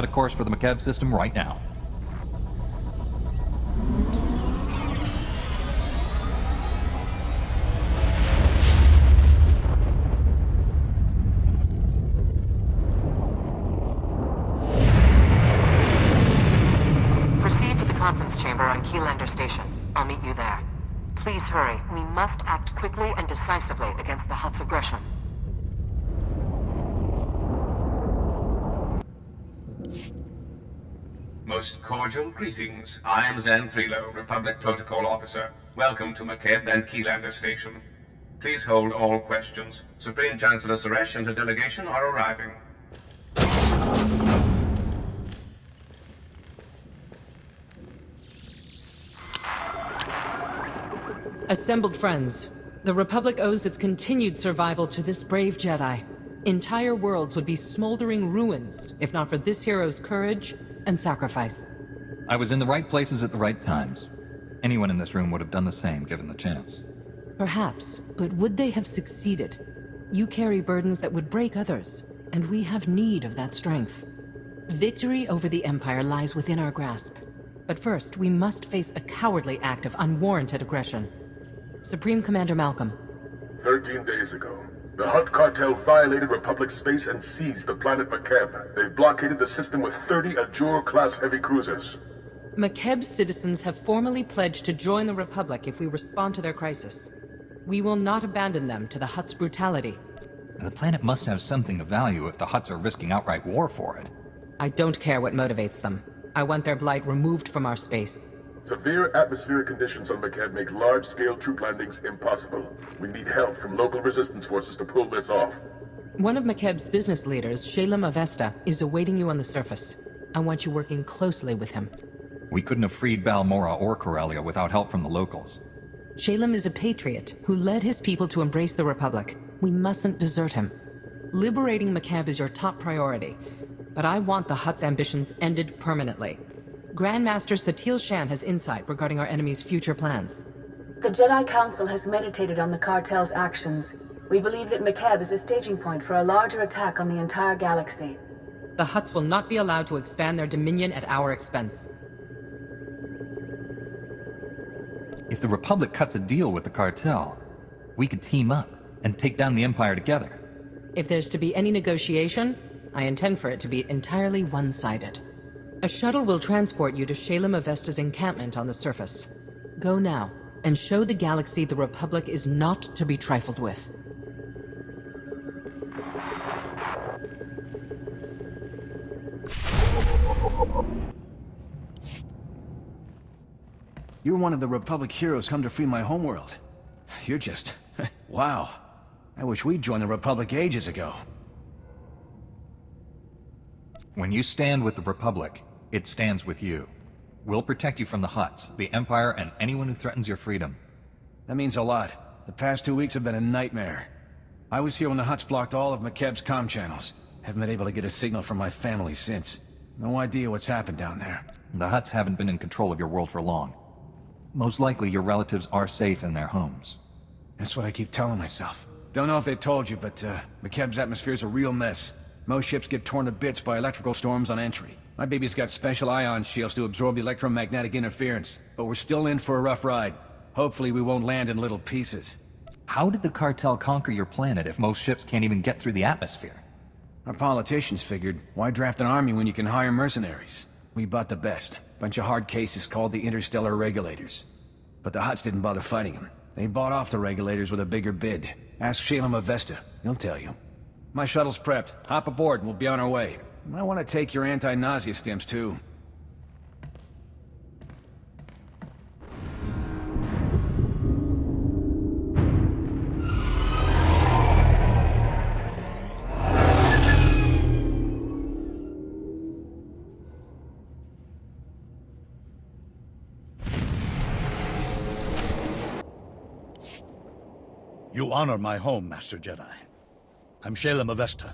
A course for the Makeb system right now. Proceed to the conference chamber on Keylander Station. I'll meet you there. Please hurry. We must act quickly and decisively against the Hutt's aggression. Most cordial greetings. I am Xanthrilo, Republic Protocol Officer. Welcome to Makeb and Keylander Station. Please hold all questions. Supreme Chancellor Suresh and her delegation are arriving. Assembled friends, the Republic owes its continued survival to this brave Jedi. Entire worlds would be smoldering ruins, if not for this hero's courage and sacrifice. I was in the right places at the right times. Anyone in this room would have done the same, given the chance. Perhaps, but would they have succeeded? You carry burdens that would break others, and we have need of that strength. Victory over the Empire lies within our grasp. But first, we must face a cowardly act of unwarranted aggression. Supreme Commander Malcolm. 13 days ago, the Hutt cartel violated Republic space and seized the planet Makeb. They've blockaded the system with 30 Ajur-class heavy cruisers. Makeb's citizens have formally pledged to join the Republic if we respond to their crisis. We will not abandon them to the Hutt's brutality. The planet must have something of value if the Hutts are risking outright war for it. I don't care what motivates them. I want their blight removed from our space. Severe atmospheric conditions on Makeb make large-scale troop landings impossible. We need help from local resistance forces to pull this off. One of Makeb's business leaders, Shalem Avesta, is awaiting you on the surface. I want you working closely with him. We couldn't have freed Balmora or Corellia without help from the locals. Shalem is a patriot who led his people to embrace the Republic. We mustn't desert him. Liberating Makeb is your top priority, but I want the Hutt's ambitions ended permanently. Grandmaster Satil Shan has insight regarding our enemy's future plans. The Jedi Council has meditated on the cartel's actions. We believe that Makeb is a staging point for a larger attack on the entire galaxy. The Hutts will not be allowed to expand their dominion at our expense. If the Republic cuts a deal with the cartel, we could team up and take down the Empire together. If there's to be any negotiation, I intend for it to be entirely one-sided. A shuttle will transport you to Shalem Avesta's encampment on the surface. Go now, and show the galaxy the Republic is not to be trifled with. You're one of the Republic heroes come to free my homeworld. You're just... wow. I wish we'd joined the Republic ages ago. When you stand with the Republic, it stands with you. We'll protect you from the Hutts, the Empire, and anyone who threatens your freedom. That means a lot. The past 2 weeks have been a nightmare. I was here when the Hutts blocked all of Makeb's comm channels. Haven't been able to get a signal from my family since. No idea what's happened down there. The Hutts haven't been in control of your world for long. Most likely your relatives are safe in their homes. That's what I keep telling myself. Don't know if they told you, but Makeb's atmosphere's a real mess. Most ships get torn to bits by electrical storms on entry. My baby's got special ion shields to absorb the electromagnetic interference, but we're still in for a rough ride. Hopefully we won't land in little pieces. How did the cartel conquer your planet if most ships can't even get through the atmosphere? Our politicians figured, why draft an army when you can hire mercenaries? We bought the best. Bunch of hard cases called the Interstellar Regulators. But the Hutts didn't bother fighting them. They bought off the Regulators with a bigger bid. Ask Shalem Avesta, he'll tell you. My shuttle's prepped. Hop aboard and we'll be on our way. I want to take your anti-nausea stims too. You honor my home, Master Jedi. I'm Shalem Avesta.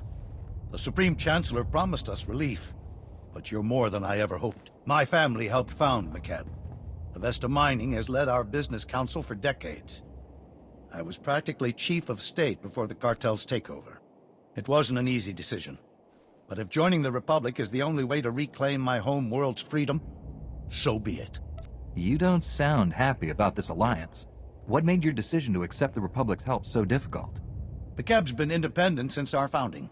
The Supreme Chancellor promised us relief, but you're more than I ever hoped. My family helped found Makeb. Avesta Mining has led our business council for decades. I was practically chief of state before the cartel's takeover. It wasn't an easy decision, But if joining the Republic is the only way to reclaim my home world's freedom, so be it. You don't sound happy about this alliance. What made your decision to accept the Republic's help so difficult? Makeb's been independent since our founding.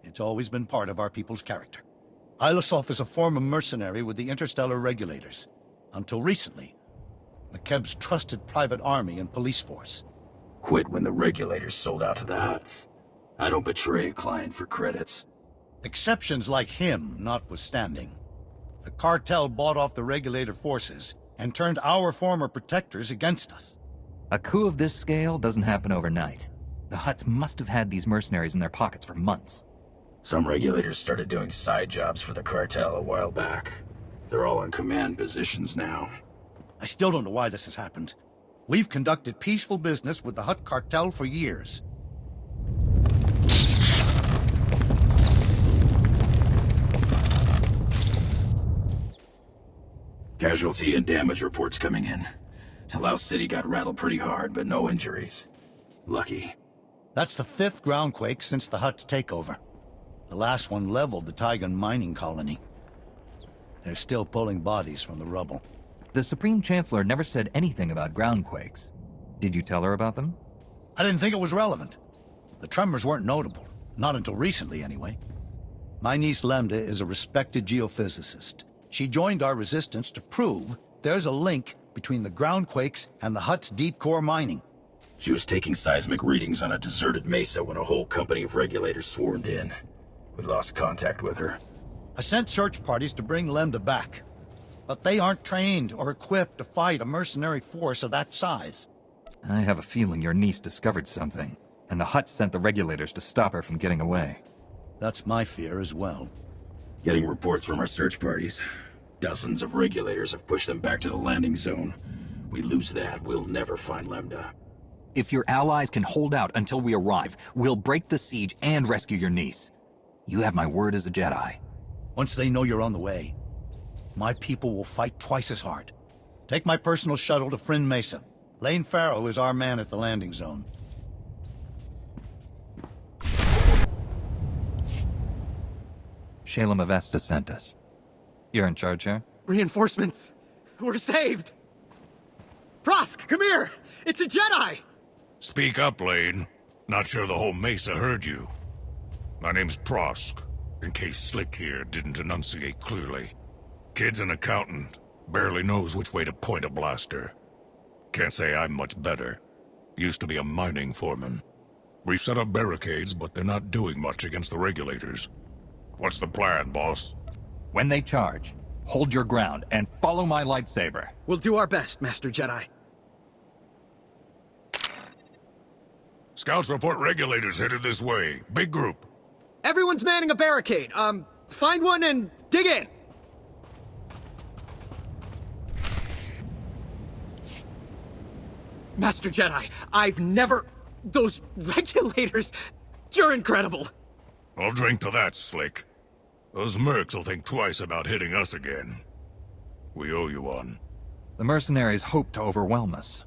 It's always been part of our people's character. Ilisov is a former mercenary with the Interstellar Regulators. Until recently, Makeb's trusted private army and police force. Quit when the Regulators sold out to the Huts. I don't betray a client for credits. Exceptions like him notwithstanding, the cartel bought off the Regulator forces and turned our former protectors against us. A coup of this scale doesn't happen overnight. The Huts must have had these mercenaries in their pockets for months. Some Regulators started doing side jobs for the cartel a while back. They're all in command positions now. I still don't know why this has happened. We've conducted peaceful business with the Hut cartel for years. Casualty and damage reports coming in. Talau City got rattled pretty hard, but no injuries. Lucky. That's the 5th groundquake since the Hutt's takeover. The last one leveled the Taigan mining colony. They're still pulling bodies from the rubble. The Supreme Chancellor never said anything about groundquakes. Did you tell her about them? I didn't think it was relevant. The tremors weren't notable. Not until recently, anyway. My niece Lemda is a respected geophysicist. She joined our resistance to prove there's a link between the groundquakes and the Hutt's deep core mining. She was taking seismic readings on a deserted mesa when a whole company of Regulators swarmed in. We lost contact with her. I sent search parties to bring Lemda back. But they aren't trained or equipped to fight a mercenary force of that size. I have a feeling your niece discovered something, and the Hutt sent the Regulators to stop her from getting away. That's my fear as well. Getting reports from our search parties. Dozens of Regulators have pushed them back to the landing zone. We lose that, we'll never find Lemda. If your allies can hold out until we arrive, we'll break the siege and rescue your niece. You have my word as a Jedi. Once they know you're on the way, my people will fight twice as hard. Take my personal shuttle to Friend Mesa. Lane Farrow is our man at the landing zone. Shayla Mavesta sent us. You're in charge here? Reinforcements! We're saved! Prosk, come here! It's a Jedi! Speak up, Lane. Not sure the whole Mesa heard you. My name's Prosk, in case Slick here didn't enunciate clearly. Kid's an accountant, barely knows which way to point a blaster. Can't say I'm much better. Used to be a mining foreman. We've set up barricades, but they're not doing much against the Regulators. What's the plan, boss? When they charge, hold your ground and follow my lightsaber. We'll do our best, Master Jedi. Scouts report Regulators headed this way. Big group. Everyone's manning a barricade. Find one and dig in! Master Jedi, I've never... Those Regulators... You're incredible! I'll drink to that, Slick. Those mercs will think twice about hitting us again. We owe you one. The mercenaries hoped to overwhelm us.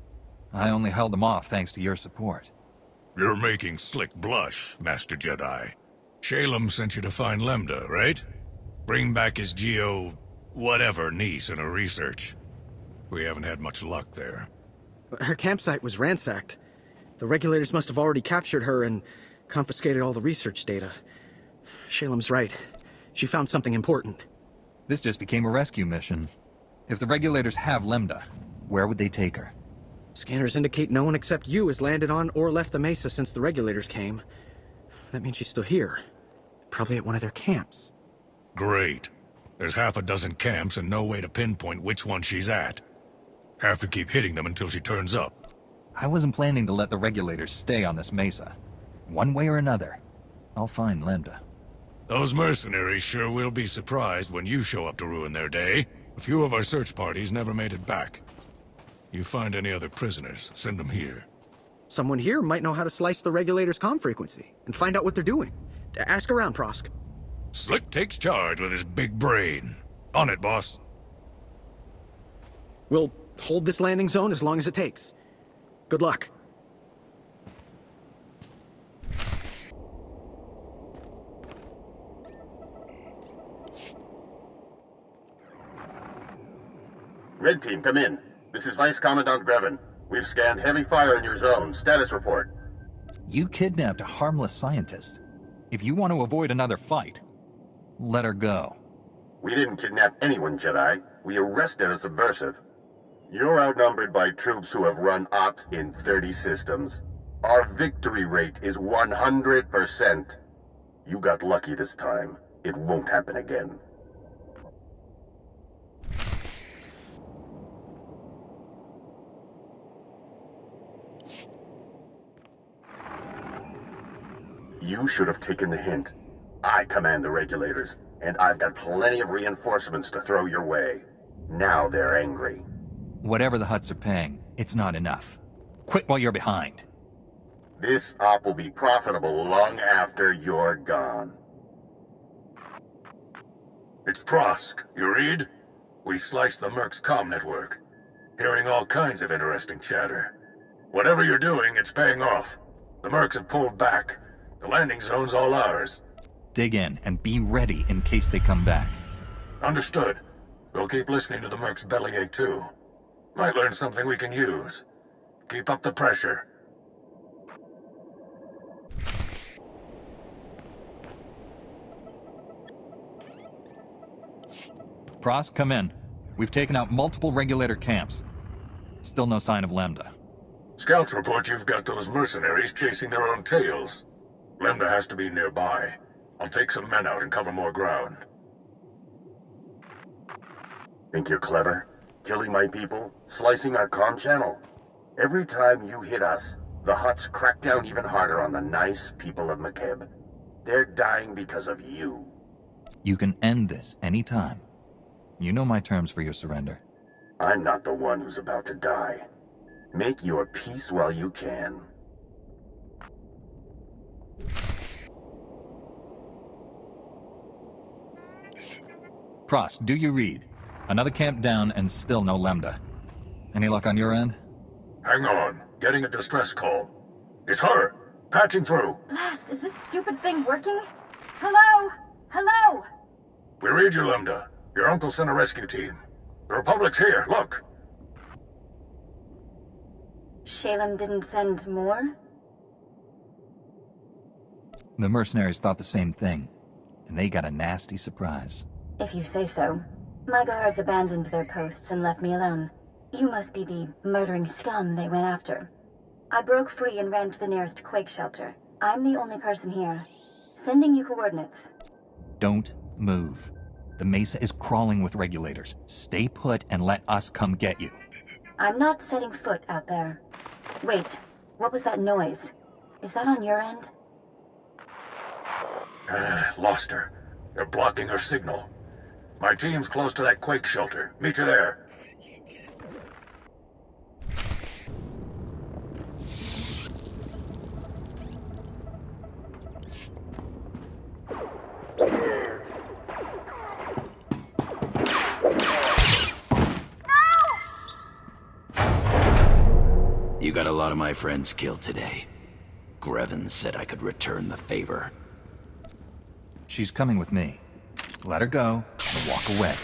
I only held them off thanks to your support. You're making Slick blush, Master Jedi. Shalem sent you to find Lemda, right? Bring back his whatever niece in her research. We haven't had much luck there. Her campsite was ransacked. The Regulators must have already captured her and confiscated all the research data. Shalem's right. She found something important. This just became a rescue mission. If the Regulators have Lemda, where would they take her? Scanners indicate no one except you has landed on or left the Mesa since the Regulators came. That means she's still here. Probably at one of their camps. Great. There's half a dozen camps and no way to pinpoint which one she's at. Have to keep hitting them until she turns up. I wasn't planning to let the Regulators stay on this mesa. One way or another, I'll find Lemda. Those mercenaries sure will be surprised when you show up to ruin their day. A few of our search parties never made it back. You find any other prisoners, send them here. Someone here might know how to slice the Regulators' comm frequency and find out what they're doing. Ask around, Prosk. Slick takes charge with his big brain. On it, boss. We'll hold this landing zone as long as it takes. Good luck. Red Team, come in. This is Vice Commandant Grevin. We've scanned heavy fire in your zone. Status report. You kidnapped a harmless scientist. If you want to avoid another fight, let her go. We didn't kidnap anyone, Jedi. We arrested a subversive. You're outnumbered by troops who have run ops in 30 systems. Our victory rate is 100%. You got lucky this time. It won't happen again. You should have taken the hint. I command the regulators, and I've got plenty of reinforcements to throw your way. Now they're angry. Whatever the Hutts are paying, it's not enough. Quit while you're behind. This op will be profitable long after you're gone. It's Prosk. You read? We sliced the Merc's comm network. Hearing all kinds of interesting chatter. Whatever you're doing, it's paying off. The Mercs have pulled back. The landing zone's all ours. Dig in and be ready in case they come back. Understood. We'll keep listening to the Merc's bellyache too. Might learn something we can use. Keep up the pressure. Prosk, come in. We've taken out multiple regulator camps. Still no sign of Lambda. Scouts report you've got those mercenaries chasing their own tails. Lambda has to be nearby. I'll take some men out and cover more ground. Think you're clever? Killing my people? Slicing our comm channel? Every time you hit us, the Hutts crack down even harder on the nice people of Makeb. They're dying because of you. You can end this anytime. You know my terms for your surrender. I'm not the one who's about to die. Make your peace while you can. Prosk, do you read? Another camp down and still no Lambda. Any luck on your end? Hang on. Getting a distress call. It's her! Patching through. Blast, is this stupid thing working? Hello? Hello? We read you, Lambda. Your uncle sent a rescue team. The Republic's here, look! Shalem didn't send more? The mercenaries thought the same thing, and they got a nasty surprise. If you say so. My guards abandoned their posts and left me alone. You must be the murdering scum they went after. I broke free and ran to the nearest quake shelter. I'm the only person here. Sending you coordinates. Don't move. The Mesa is crawling with regulators. Stay put and let us come get you. I'm not setting foot out there. Wait, what was that noise? Is that on your end? Lost her. They're blocking her signal. My team's close to that quake shelter. Meet you there. You got a lot of my friends killed today. Grevin said I could return the favor. She's coming with me. Let her go and walk away.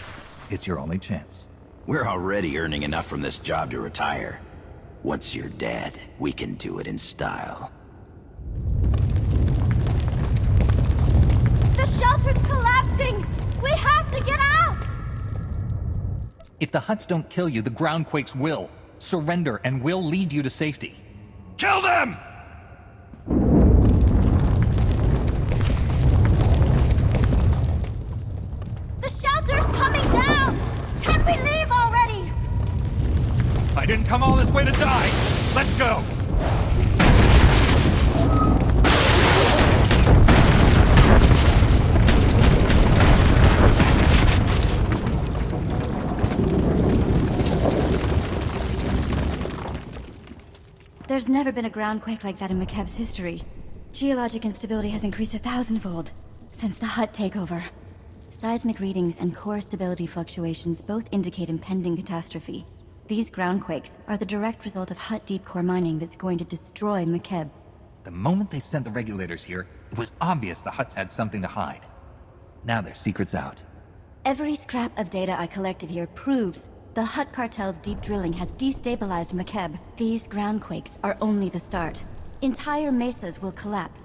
It's your only chance. We're already earning enough from this job to retire. Once you're dead, we can do it in style. The shelter's collapsing! We have to get out! If the Hutts don't kill you, the ground quakes will. Surrender and we'll lead you to safety. Kill them! The shelter's coming down! Can we leave already? I didn't come all this way to die! Let's go! There's never been a ground quake like that in Makeb's history. Geologic instability has increased 1,000-fold since the Hutt takeover. Seismic readings and core stability fluctuations both indicate impending catastrophe. These ground quakes are the direct result of Hutt deep core mining that's going to destroy Makeb. The moment they sent the regulators here, it was obvious the Hutts had something to hide. Now their secret's out. Every scrap of data I collected here proves The Hutt cartel's deep drilling has destabilized Makeb. These groundquakes are only the start. Entire mesas will collapse.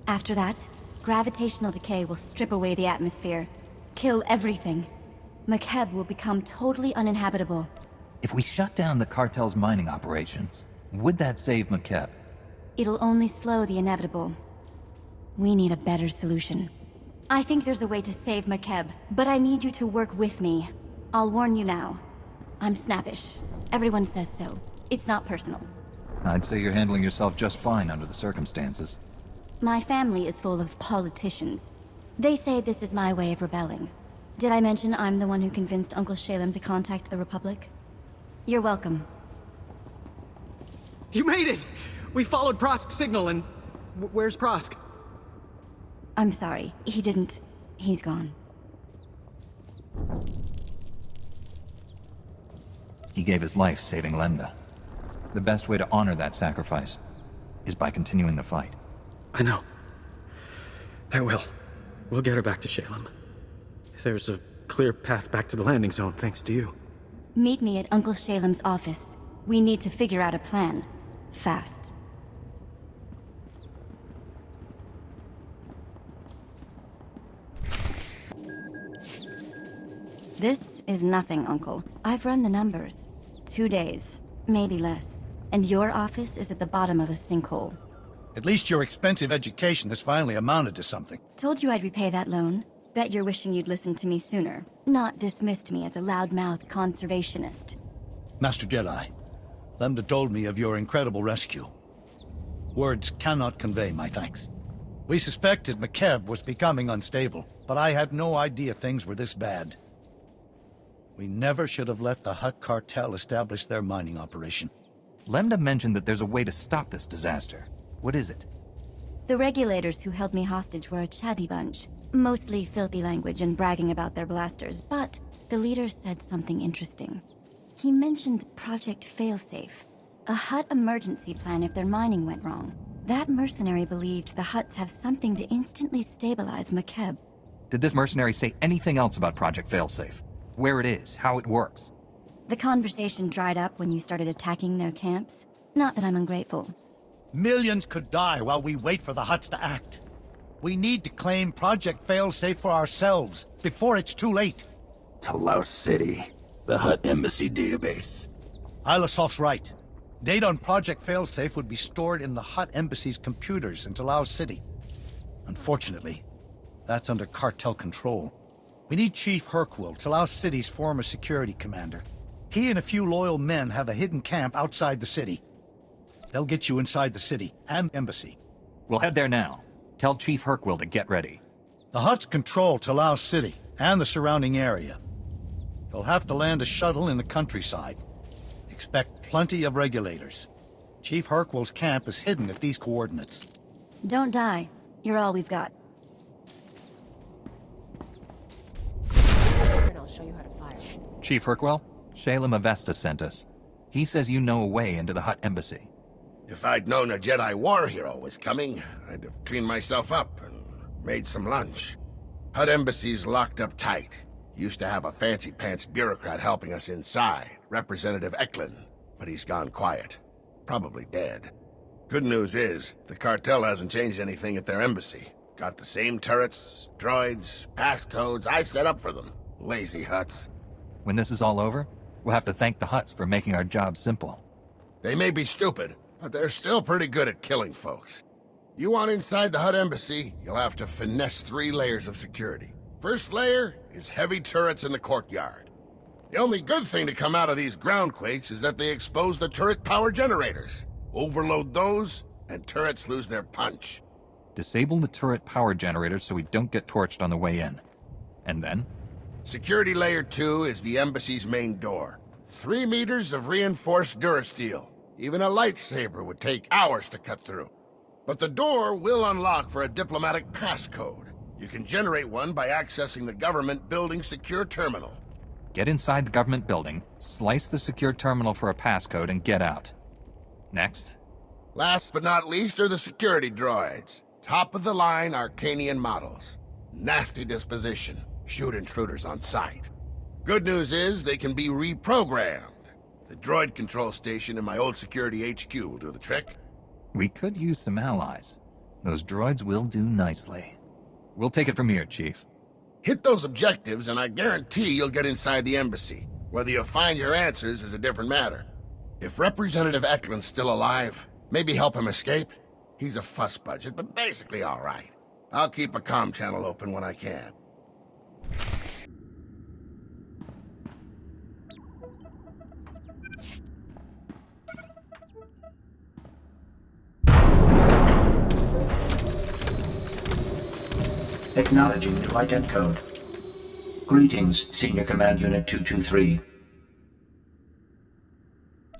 After that, gravitational decay will strip away the atmosphere, kill everything. Makeb will become totally uninhabitable. If we shut down the cartel's mining operations, would that save Makeb? It'll only slow the inevitable. We need a better solution. I think there's a way to save Makeb, but I need you to work with me. I'll warn you now. I'm snappish. Everyone says so. It's not personal. I'd say you're handling yourself just fine under the circumstances. My family is full of politicians. They say this is my way of rebelling. Did I mention I'm the one who convinced Uncle Shalem to contact the Republic? You're welcome. You made it! We followed Prosk's signal and... where's Prosk? I'm sorry. He didn't. He's gone. He gave his life saving Lambda. The best way to honor that sacrifice is by continuing the fight. I know. I will. We'll get her back to Shalem. There's a clear path back to the landing zone, thanks to you. Meet me at Uncle Shalem's office. We need to figure out a plan. Fast. This is nothing, Uncle. I've run the numbers. 2 days, maybe less. And your office is at the bottom of a sinkhole. At least your expensive education has finally amounted to something. Told you I'd repay that loan. Bet you're wishing you'd listened to me sooner. Not dismissed me as a loudmouth conservationist. Master Jedi, Lambda told me of your incredible rescue. Words cannot convey my thanks. We suspected Makeb was becoming unstable, but I had no idea things were this bad. We never should have let the Hutt cartel establish their mining operation. Lambda mentioned that there's a way to stop this disaster. What is it? The regulators who held me hostage were a chatty bunch. Mostly filthy language and bragging about their blasters, but the leader said something interesting. He mentioned Project Failsafe, a Hutt emergency plan if their mining went wrong. That mercenary believed the Hutts have something to instantly stabilize Makeb. Did this mercenary say anything else about Project Failsafe? Where it is, how it works? The conversation dried up when you started attacking their camps. Not that I'm ungrateful. Millions could die while we wait for the Hutts to act. We need to claim Project Failsafe for ourselves, before it's too late. Talos City, the Hutt Embassy database. Ilasof's right. Data on Project Failsafe would be stored in the Hutt Embassy's computers in Talos City. Unfortunately, that's under cartel control. We need Chief Hercule, Talos City's former security commander. He and a few loyal men have a hidden camp outside the city. They'll get you inside the city and embassy. We'll head there now. Tell Chief Hercule to get ready. The Hutts control Talos City and the surrounding area. You'll have to land a shuttle in the countryside. Expect plenty of regulators. Chief Hercule's camp is hidden at these coordinates. Don't die. You're all we've got. And I'll show you how to fire. Chief Hercule, Shalem Avesta sent us. He says you know a way into the Hutt Embassy. If I'd known a Jedi war hero was coming, I'd have cleaned myself up and made some lunch. Hutt Embassy's locked up tight. Used to have a fancy-pants bureaucrat helping us inside, Representative Eklund, but he's gone quiet. Probably dead. Good news is, the cartel hasn't changed anything at their embassy. Got the same turrets, droids, passcodes I set up for them. Lazy Hutts. When this is all over, we'll have to thank the Hutts for making our job simple. They may be stupid, but they're still pretty good at killing folks. You want inside the Hutt Embassy, you'll have to finesse 3 layers of security. First layer is heavy turrets in the courtyard. The only good thing to come out of these groundquakes is that they expose the turret power generators. Overload those, and turrets lose their punch. Disable the turret power generators so we don't get torched on the way in. And then? Security layer 2 is the embassy's main door. 3 meters of reinforced durasteel. Even a lightsaber would take hours to cut through. But the door will unlock for a diplomatic passcode. You can generate one by accessing the government building's secure terminal. Get inside the government building, slice the secure terminal for a passcode, and get out. Next. Last but not least are the security droids. Top-of-the-line Arcanian models. Nasty disposition. Shoot intruders on sight. Good news is they can be reprogrammed. The droid control station in my old security HQ will do the trick. We could use some allies. Those droids will do nicely. We'll take it from here, Chief. Hit those objectives and I guarantee you'll get inside the embassy. Whether you'll find your answers is a different matter. If Representative Eklund's still alive, maybe help him escape. He's a fuss budget, but basically all right. I'll keep a comm channel open when I can. Acknowledging new ident code. Greetings, Senior Command Unit 223.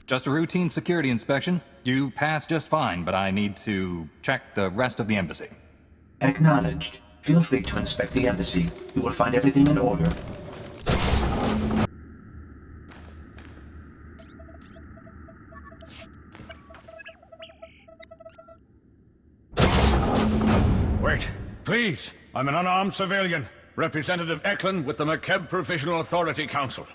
Just a routine security inspection. You passed just fine, but I need to check the rest of the embassy. Acknowledged. Feel free to inspect the embassy. You will find everything in order. Wait, please. I'm an unarmed civilian. Representative Eklund with the Makeb Provisional Authority Council.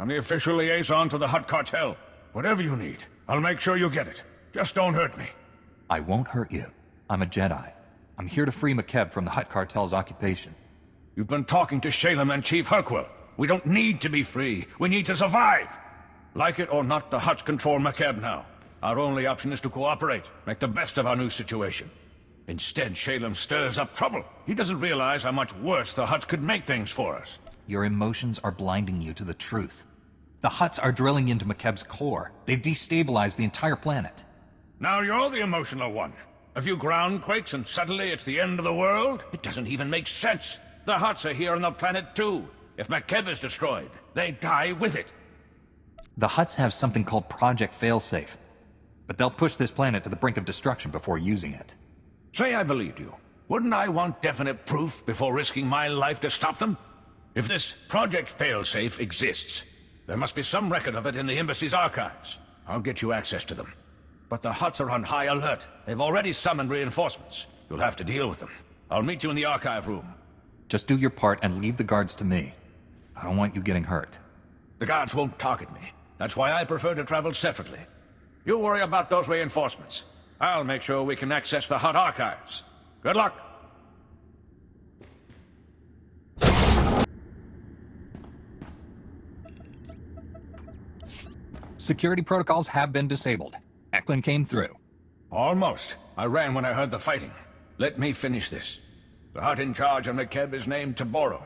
I'm the official liaison to the Hutt cartel. Whatever you need, I'll make sure you get it. Just don't hurt me. I won't hurt you. I'm a Jedi. I'm here to free Makeb from the Hutt cartel's occupation. You've been talking to Shalem and Chief Harkwell. We don't need to be free. We need to survive. Like it or not, the Hutts control Makeb now. Our only option is to cooperate, make the best of our new situation. Instead, Shalem stirs up trouble. He doesn't realize how much worse the Hutts could make things for us. Your emotions are blinding you to the truth. The Hutts are drilling into Makeb's core. They've destabilized the entire planet. Now you're the emotional one. A few ground quakes and suddenly it's the end of the world? It doesn't even make sense. The Hutts are here on the planet too. If Makeb is destroyed, they die with it. The Hutts have something called Project Failsafe. But they'll push this planet to the brink of destruction before using it. Say I believed you. Wouldn't I want definite proof before risking my life to stop them? If this Project Failsafe exists, there must be some record of it in the embassy's archives. I'll get you access to them. But the Hutts are on high alert. They've already summoned reinforcements. You'll have to deal with them. I'll meet you in the archive room. Just do your part and leave the guards to me. I don't want you getting hurt. The guards won't target me. That's why I prefer to travel separately. You worry about those reinforcements. I'll make sure we can access the Hutt archives. Good luck. Security protocols have been disabled. Eklund came through. Almost. I ran when I heard the fighting. Let me finish this. The Hutt in charge of Makeb is named Taboro.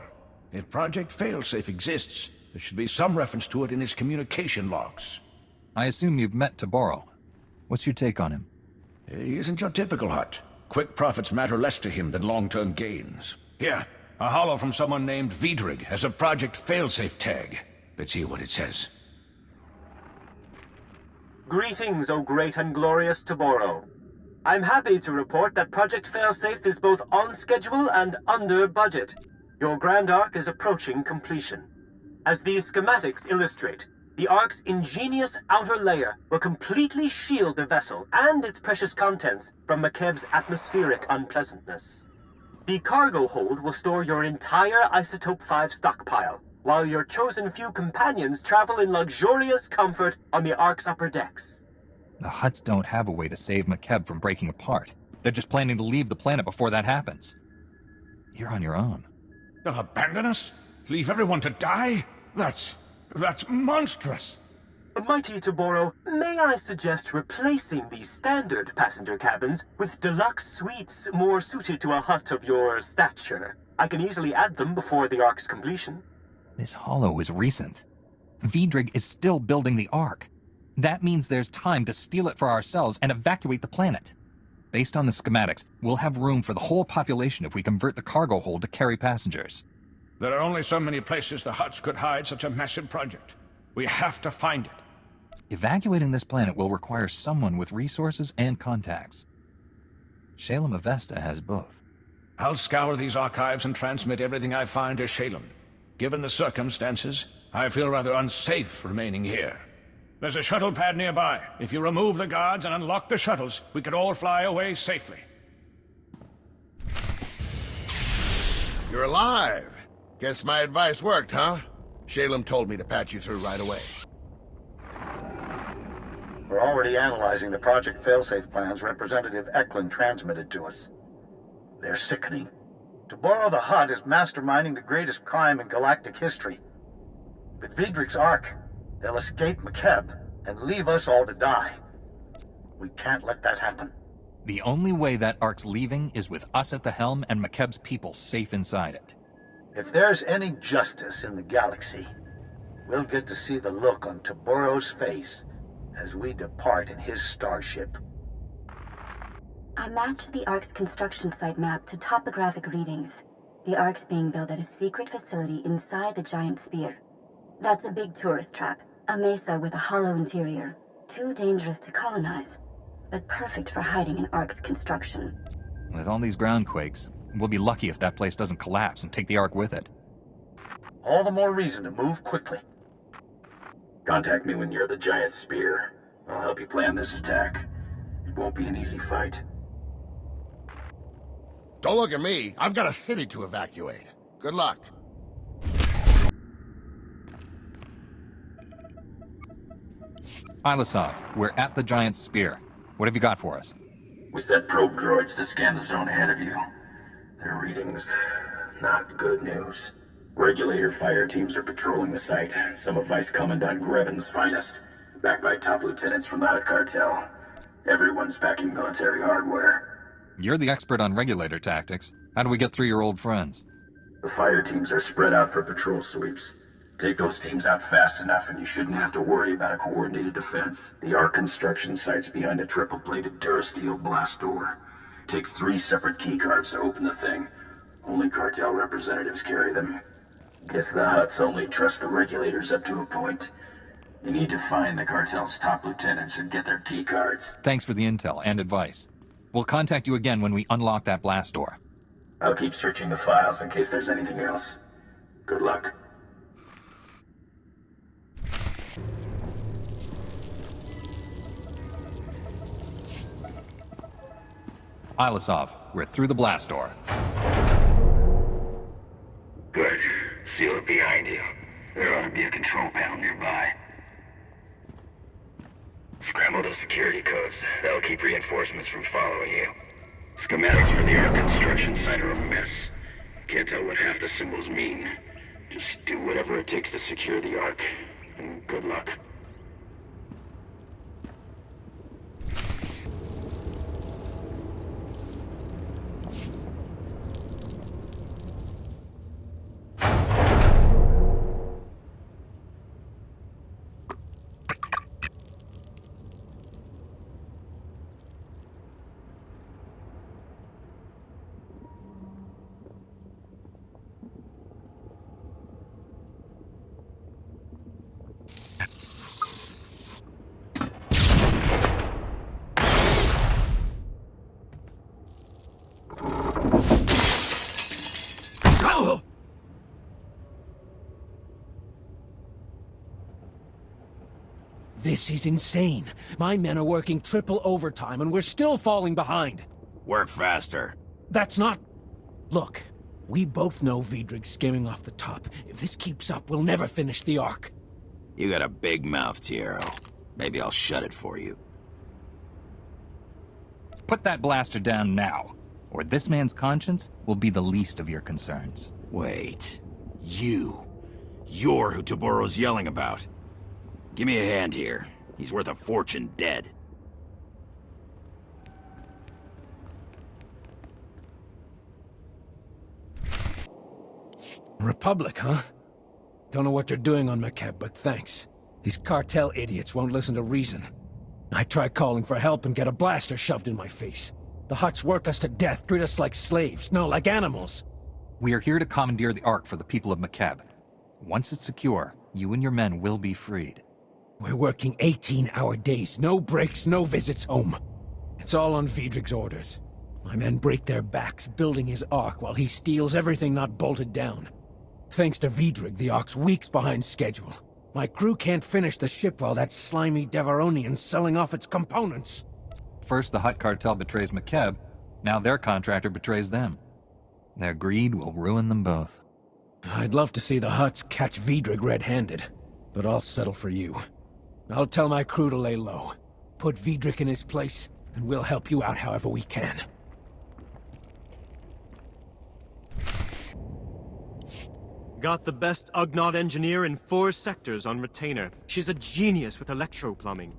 If Project Failsafe exists, there should be some reference to it in his communication logs. I assume you've met Taboro. What's your take on him? He isn't your typical Hutt. Quick profits matter less to him than long-term gains. Here, a holo from someone named Vidrig has a Project Failsafe tag. Let's hear what it says. Greetings, O great and glorious Taboro. I'm happy to report that Project Failsafe is both on schedule and under budget. Your Grand Arc is approaching completion. As these schematics illustrate, the Ark's ingenious outer layer will completely shield the vessel and its precious contents from Makeb's atmospheric unpleasantness. The cargo hold will store your entire Isotope 5 stockpile, while your chosen few companions travel in luxurious comfort on the Ark's upper decks. The Hutts don't have a way to save Makeb from breaking apart. They're just planning to leave the planet before that happens. You're on your own. They'll abandon us? Leave everyone to die? That's monstrous. Mighty Taboro, may I suggest replacing the standard passenger cabins with deluxe suites more suited to a Hutt of your stature? I can easily add them before the Ark's completion. This holo is recent. Vidrig is still building the Ark. That means there's time to steal it for ourselves and evacuate the planet. Based on the schematics, we'll have room for the whole population if we convert the cargo hold to carry passengers. There are only so many places the Hutts could hide such a massive project. We have to find it. Evacuating this planet will require someone with resources and contacts. Shalem Avesta has both. I'll scour these archives and transmit everything I find to Shalem. Given the circumstances, I feel rather unsafe remaining here. There's a shuttle pad nearby. If you remove the guards and unlock the shuttles, we could all fly away safely. You're alive. Guess my advice worked, huh? Shalem told me to patch you through right away. We're already analyzing the Project Failsafe plans Representative Eklund transmitted to us. They're sickening. To borrow the Hutt is masterminding the greatest crime in galactic history. With Vidrig's Ark, they'll escape Makeb and leave us all to die. We can't let that happen. The only way that Ark's leaving is with us at the helm and Makeb's people safe inside it. If there's any justice in the galaxy, we'll get to see the look on Taboro's face as we depart in his starship. I matched the Ark's construction site map to topographic readings. The Ark's being built at a secret facility inside the giant sphere. That's a big tourist trap, a mesa with a hollow interior. Too dangerous to colonize, but perfect for hiding an Ark's construction. With all these groundquakes, we'll be lucky if that place doesn't collapse and take the Ark with it. All the more reason to move quickly. Contact me when you're at the giant spear. I'll help you plan this attack. It won't be an easy fight. Don't look at me. I've got a city to evacuate. Good luck. Ilasov, we're at the giant spear. What have you got for us? We set probe droids to scan the zone ahead of you. Their readings, not good news. Regulator fire teams are patrolling the site. Some of Vice Commandant Grevin's finest, backed by top lieutenants from the Hutt cartel. Everyone's packing military hardware. You're the expert on regulator tactics. How do we get through your old friends? The fire teams are spread out for patrol sweeps. Take those teams out fast enough and you shouldn't have to worry about a coordinated defense. The Ark construction site's behind a triple-bladed Durasteel blast door. Takes 3 separate keycards to open the thing. Only cartel representatives carry them. Guess the Hutts only trust the regulators up to a point. You need to find the cartel's top lieutenants and get their keycards. Thanks for the intel and advice. We'll contact you again when we unlock that blast door. I'll keep searching the files in case there's anything else. Good luck. Ilasov, we're through the blast door. Good. Seal it behind you. There ought to be a control panel nearby. Scramble those security codes. That'll keep reinforcements from following you. Schematics for the Ark construction site are a mess. Can't tell what half the symbols mean. Just do whatever it takes to secure the Ark, and good luck. This is insane. My men are working triple overtime and we're still falling behind. Work faster. That's not... Look, we both know Vidrig's skimming off the top. If this keeps up, we'll never finish the Ark. You got a big mouth, Tiero. Maybe I'll shut it for you. Put that blaster down now, or this man's conscience will be the least of your concerns. Wait. You're who Taboro's yelling about. Give me a hand here. He's worth a fortune dead. Republic, huh? Don't know what you're doing on Makeb, but thanks. These cartel idiots won't listen to reason. I try calling for help and get a blaster shoved in my face. The Hutts work us to death, treat us like slaves, no, like animals. We are here to commandeer the Ark for the people of Makeb. Once it's secure, you and your men will be freed. We're working 18-hour days, no breaks, no visits home. It's all on Vidrig's orders. My men break their backs building his Ark while he steals everything not bolted down. Thanks to Vidrig, the Ark's weeks behind schedule. My crew can't finish the ship while that slimy Devaronian's selling off its components. First the Hutt cartel betrays Makeb, now their contractor betrays them. Their greed will ruin them both. I'd love to see the Hutts catch Vidrig red-handed, but I'll settle for you. I'll tell my crew to lay low. Put Vidrig in his place, and we'll help you out however we can. Got the best Ugnaught engineer in 4 sectors on retainer. She's a genius with electro-plumbing.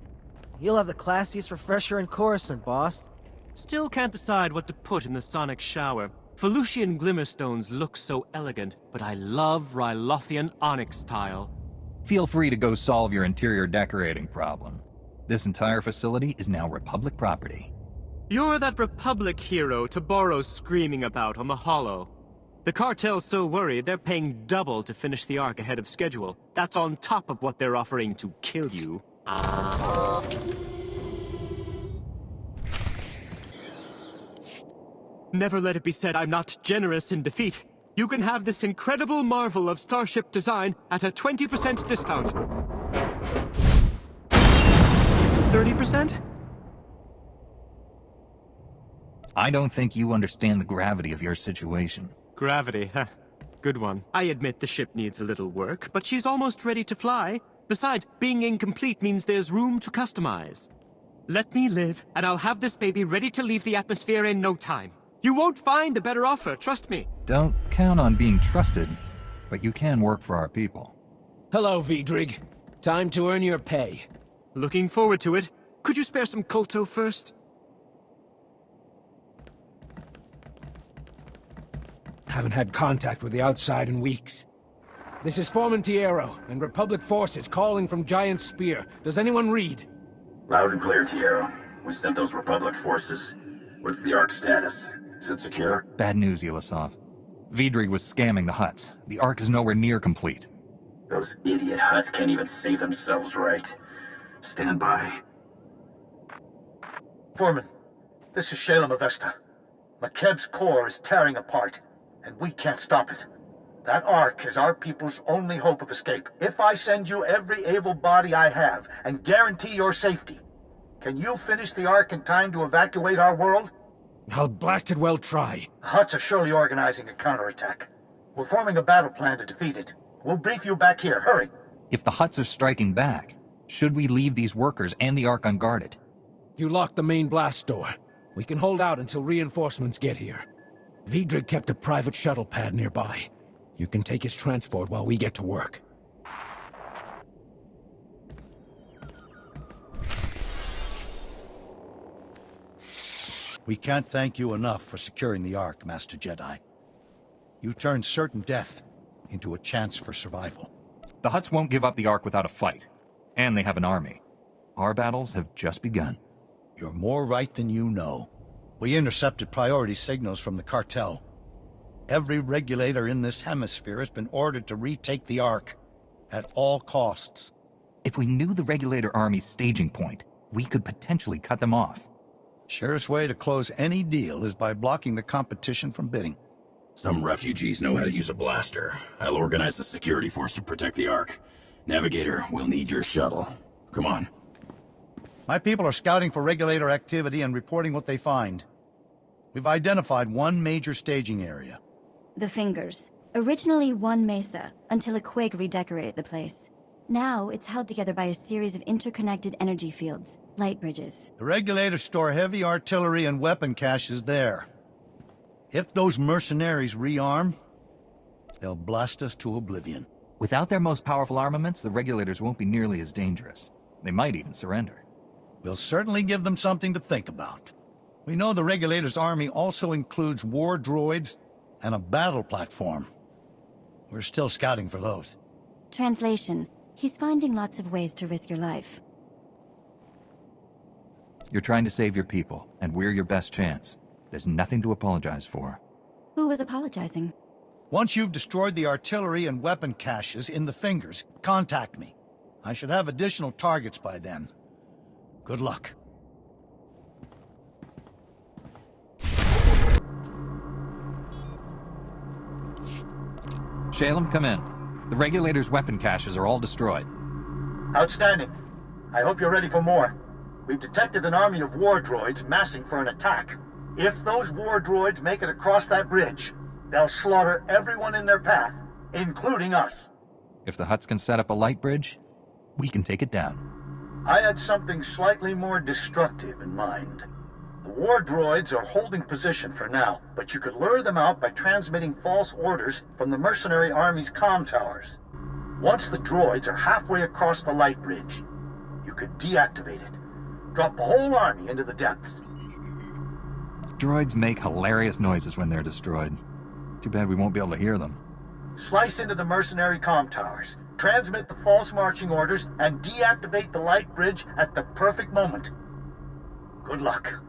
You'll have the classiest refresher in Coruscant, boss. Still can't decide what to put in the sonic shower. Felucian Glimmerstones look so elegant, but I love Rylothian onyx tile. Feel free to go solve your interior decorating problem. This entire facility is now Republic property. You're that Republic hero Taboro's screaming about on the Hollow. The cartel's so worried they're paying double to finish the Ark ahead of schedule. That's on top of what they're offering to kill you. Never let it be said I'm not generous in defeat. You can have this incredible marvel of starship design at a 20% discount. 30%? I don't think you understand the gravity of your situation. Gravity, huh? Good one. I admit the ship needs a little work, but she's almost ready to fly. Besides, being incomplete means there's room to customize. Let me live, and I'll have this baby ready to leave the atmosphere in no time. You won't find a better offer, trust me. Don't count on being trusted, but you can work for our people. Hello, Vidrig. Time to earn your pay. Looking forward to it. Could you spare some Kolto first? Haven't had contact with the outside in weeks. This is Foreman Tiero, and Republic forces calling from Giant Spear. Does anyone read? Loud and clear, Tiero. We sent those Republic forces. What's the Ark status? Is it secure? Bad news, Ilisov. Vidrig was scamming the Hutts. The Ark is nowhere near complete. Those idiot Hutts can't even save themselves right. Stand by. Foreman, this is Shalem Avesta. Makeb's core is tearing apart, and we can't stop it. That Ark is our people's only hope of escape. If I send you every able body I have and guarantee your safety, can you finish the Ark in time to evacuate our world? I'll blasted well try. The Hutts are surely organizing a counterattack. We're forming a battle plan to defeat it. We'll brief you back here. Hurry. If the Hutts are striking back, should we leave these workers and the Ark unguarded? You lock the main blast door. We can hold out until reinforcements get here. Vidrig kept a private shuttle pad nearby. You can take his transport while we get to work. We can't thank you enough for securing the Ark, Master Jedi. You turned certain death into a chance for survival. The Hutts won't give up the Ark without a fight. And they have an army. Our battles have just begun. You're more right than you know. We intercepted priority signals from the cartel. Every regulator in this hemisphere has been ordered to retake the Ark at all costs. If we knew the regulator army's staging point, we could potentially cut them off. Surest way to close any deal is by blocking the competition from bidding. Some refugees know how to use a blaster. I'll organize the security force to protect the Ark. Navigator, we'll need your shuttle. Come on. My people are scouting for regulator activity and reporting what they find. We've identified one major staging area. The Fingers. Originally one mesa, until a quake redecorated the place. Now it's held together by a series of interconnected energy fields, light bridges. The regulators store heavy artillery and weapon caches there. If those mercenaries rearm, they'll blast us to oblivion. Without their most powerful armaments, the regulators won't be nearly as dangerous. They might even surrender. We'll certainly give them something to think about. We know the regulators' army also includes war droids and a battle platform. We're still scouting for those. Translation. He's finding lots of ways to risk your life. You're trying to save your people, and we're your best chance. There's nothing to apologize for. Who was apologizing? Once you've destroyed the artillery and weapon caches in the Fingers, contact me. I should have additional targets by then. Good luck. Shalem, come in. The regulators' weapon caches are all destroyed. Outstanding. I hope you're ready for more. We've detected an army of war droids massing for an attack. If those war droids make it across that bridge, they'll slaughter everyone in their path. including us. If the Hutts can set up a light bridge, we can take it down. I had something slightly more destructive in mind. The war droids are holding position for now, but you could lure them out by transmitting false orders from the mercenary army's comm towers. Once the droids are halfway across the light bridge, you could deactivate it. Drop the whole army into the depths. Droids make hilarious noises when they're destroyed. Too bad we won't be able to hear them. Slice into the mercenary comm towers, transmit the false marching orders, and deactivate the light bridge at the perfect moment. Good luck.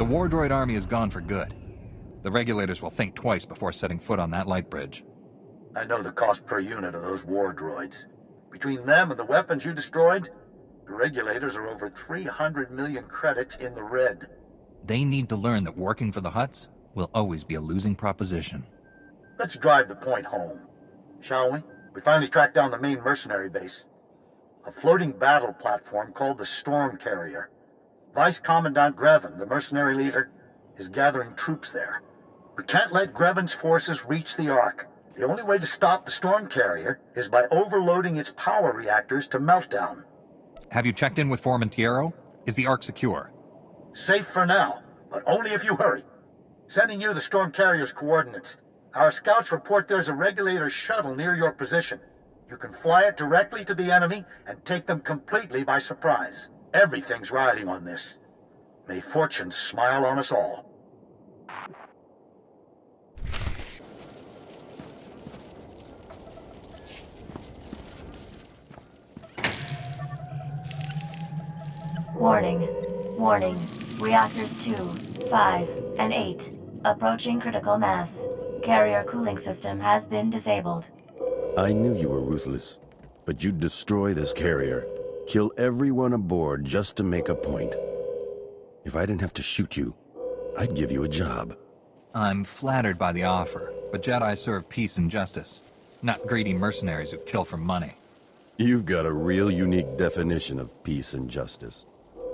The war droid army is gone for good. The regulators will think twice before setting foot on that light bridge. I know the cost per unit of those war droids. Between them and the weapons you destroyed, the regulators are over 300 million credits in the red. They need to learn that working for the Hutts will always be a losing proposition. Let's drive the point home, shall we? We finally tracked down the main mercenary base. A floating battle platform called the Storm Carrier. Vice Commandant Grevin, the mercenary leader, is gathering troops there. We can't let Grevin's forces reach the Ark. The only way to stop the Storm Carrier is by overloading its power reactors to meltdown. Have you checked in with Formentero? Is the Ark secure? Safe for now, but only if you hurry. Sending you the Storm Carrier's coordinates. Our scouts report there's a regulator shuttle near your position. You can fly it directly to the enemy and take them completely by surprise. Everything's riding on this. May fortune smile on us all. Warning. Warning. Reactors 2, 5, and 8. Approaching critical mass. Carrier cooling system has been disabled. I knew you were ruthless, but you'd destroy this carrier. Kill everyone aboard just to make a point. If I didn't have to shoot you, I'd give you a job. I'm flattered by the offer, but Jedi serve peace and justice, not greedy mercenaries who kill for money. You've got a real unique definition of peace and justice.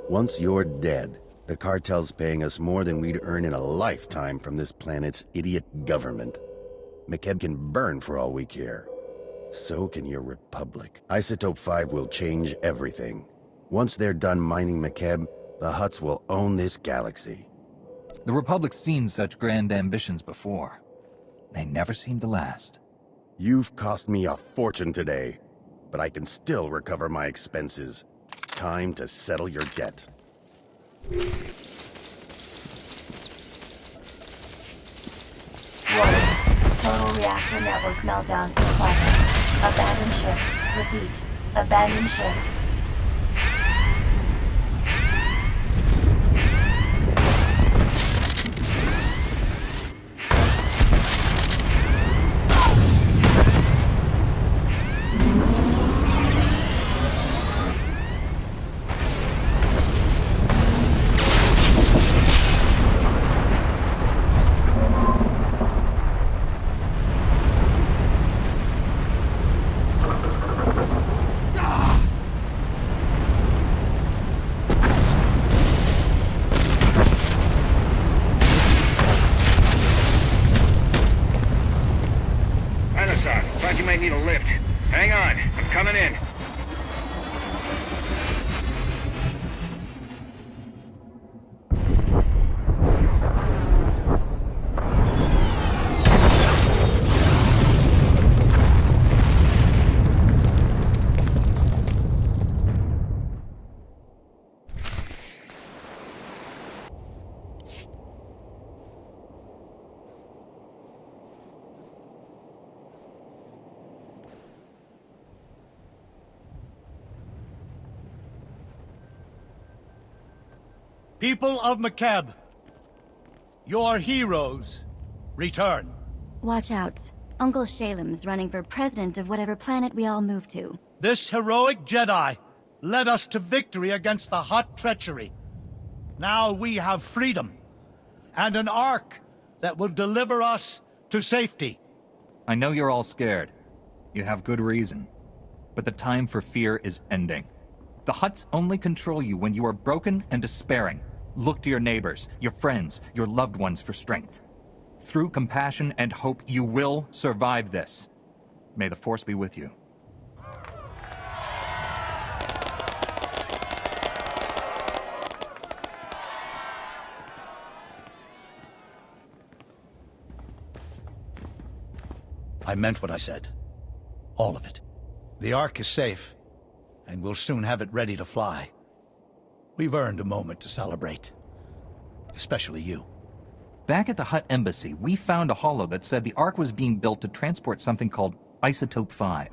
Once you're dead, the cartel's paying us more than we'd earn in a lifetime from this planet's idiot government. Makeb can burn for all we care. So can your Republic. Isotope 5 will change everything. Once they're done mining Makeb, the Hutts will own this galaxy. The Republic's seen such grand ambitions before. They never seem to last. You've cost me a fortune today, but I can still recover my expenses. Time to settle your debt. Warning. Total reactor network meltdown in progress. Abandon ship. Repeat. Abandon ship. might need a lift. Hang on, I'm coming in. People of Makeb, your heroes return. Watch out. Uncle Shalem's running for president of whatever planet we all move to. This heroic Jedi led us to victory against the Hutt treachery. Now we have freedom, and an Ark that will deliver us to safety. I know you're all scared. You have good reason. But the time for fear is ending. The Hutts only control you when you are broken and despairing. Look to your neighbors, your friends, your loved ones for strength. Through compassion and hope, you will survive this. May the Force be with you. I meant what I said. All of it. The Ark is safe, and we'll soon have it ready to fly. We've earned a moment to celebrate. Especially you. Back at the Hutt embassy, we found a holo that said the Ark was being built to transport something called Isotope 5.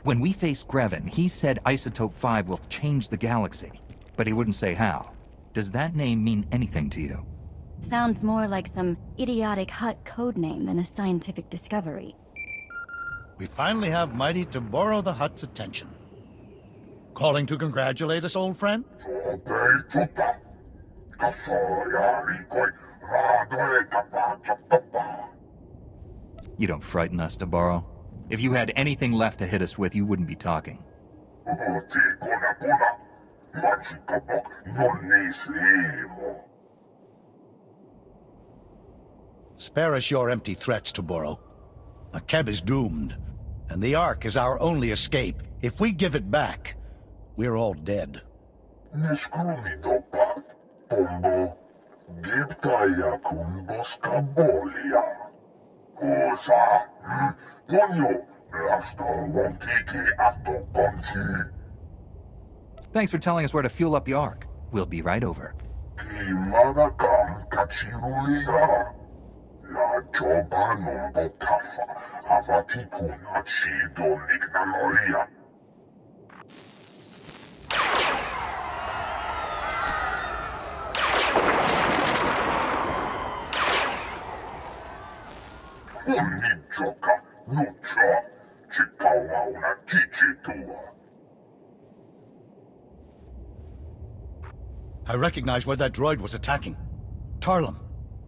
When we faced Grevin, he said Isotope 5 will change the galaxy, but he wouldn't say how. Does that name mean anything to you? Sounds more like some idiotic Hutt code name than a scientific discovery. We finally have mighty Toboro the Hutt's attention. Calling to congratulate us, old friend? You don't frighten us, Toboro. If you had anything left to hit us with, you wouldn't be talking. Spare us your empty threats, Toboro. Makeb is doomed, and the Ark is our only escape. If we give it back, we're all dead. Thanks for telling us where to fuel up the Ark. We'll be right over. I recognize where that droid was attacking. Tarlum.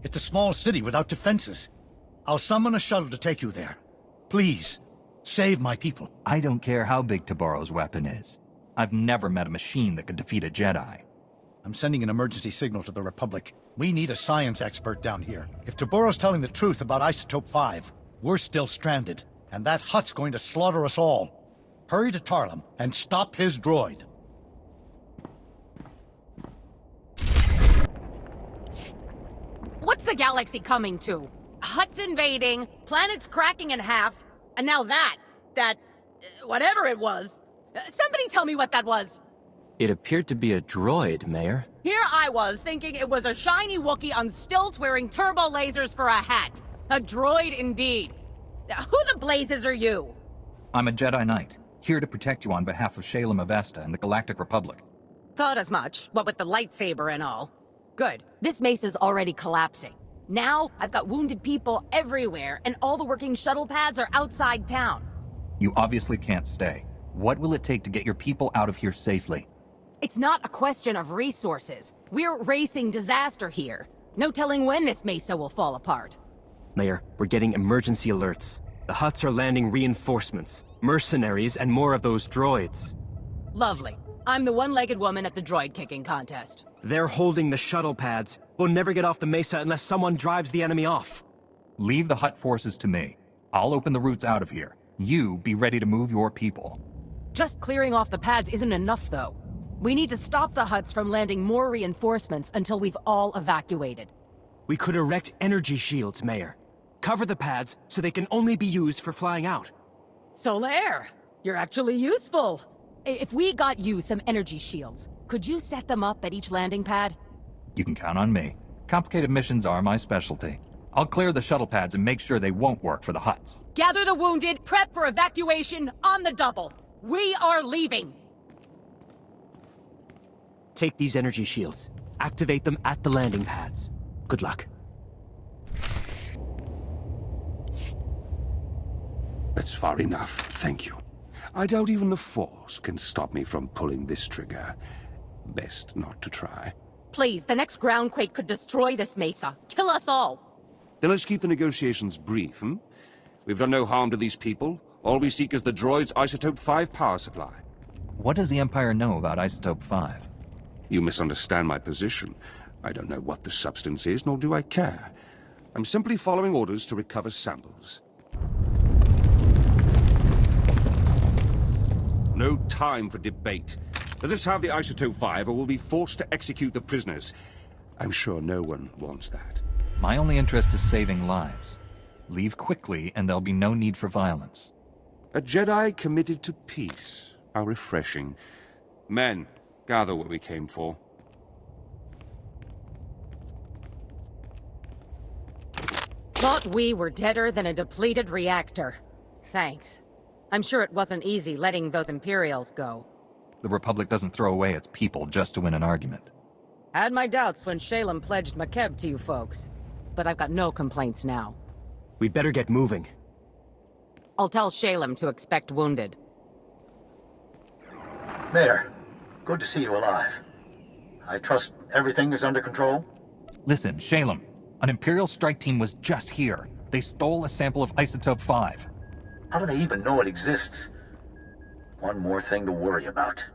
It's a small city without defenses. I'll summon a shuttle to take you there. Please, save my people. I don't care how big Toboro's weapon is. I've never met a machine that could defeat a Jedi. I'm sending an emergency signal to the Republic. We need a science expert down here. If Toboro's telling the truth about Isotope 5, we're still stranded, and that Hutt's going to slaughter us all. Hurry to Tarlum and stop his droid. What's the galaxy coming to? Hutts invading, planets cracking in half, and now whatever it was. Somebody tell me what that was. It appeared to be a droid, Mayor. Here I was, thinking it was a shiny Wookiee on stilts wearing turbo lasers for a hat. A droid indeed. Who the blazes are you? I'm a Jedi Knight, here to protect you on behalf of Shalem Avesta and the Galactic Republic. Thought as much, what with the lightsaber and all. Good. This mesa's already collapsing. Now, I've got wounded people everywhere, and all the working shuttle pads are outside town. You obviously can't stay. What will it take to get your people out of here safely? It's not a question of resources. We're racing disaster here. No telling when this mesa will fall apart. Mayor, we're getting emergency alerts. The Hutts are landing reinforcements, mercenaries, and more of those droids. Lovely. I'm the one-legged woman at the droid kicking contest. They're holding the shuttle pads. We'll never get off the mesa unless someone drives the enemy off. Leave the Hutt forces to me. I'll open the routes out of here. You be ready to move your people. Just clearing off the pads isn't enough, though. We need to stop the Hutts from landing more reinforcements until we've all evacuated. We could erect energy shields, Mayor. Cover the pads so they can only be used for flying out. Solaire, you're actually useful. If we got you some energy shields, could you set them up at each landing pad? You can count on me. Complicated missions are my specialty. I'll clear the shuttle pads and make sure they won't work for the Hutts. Gather the wounded, prep for evacuation on the double. We are leaving. Take these energy shields. Activate them at the landing pads. Good luck. That's far enough, thank you. I doubt even the Force can stop me from pulling this trigger. Best not to try. Please, the next groundquake could destroy this mesa. Kill us all. Then let's keep the negotiations brief, hmm? We've done no harm to these people. All we seek is the droid's Isotope 5 power supply. What does the Empire know about Isotope 5? You misunderstand my position. I don't know what the substance is, nor do I care. I'm simply following orders to recover samples. No time for debate. Let us have the Isotope 5 or we'll be forced to execute the prisoners. I'm sure no one wants that. My only interest is saving lives. Leave quickly and there'll be no need for violence. A Jedi committed to peace. How refreshing. Men, gather what we came for. Thought we were deader than a depleted reactor. Thanks. I'm sure it wasn't easy letting those Imperials go. The Republic doesn't throw away its people just to win an argument. Had my doubts when Shalem pledged Makeb to you folks, but I've got no complaints now. We'd better get moving. I'll tell Shalem to expect wounded. Mayor, good to see you alive. I trust everything is under control? Listen, Shalem, an Imperial strike team was just here. They stole a sample of Isotope 5. How do they even know it exists? One more thing to worry about.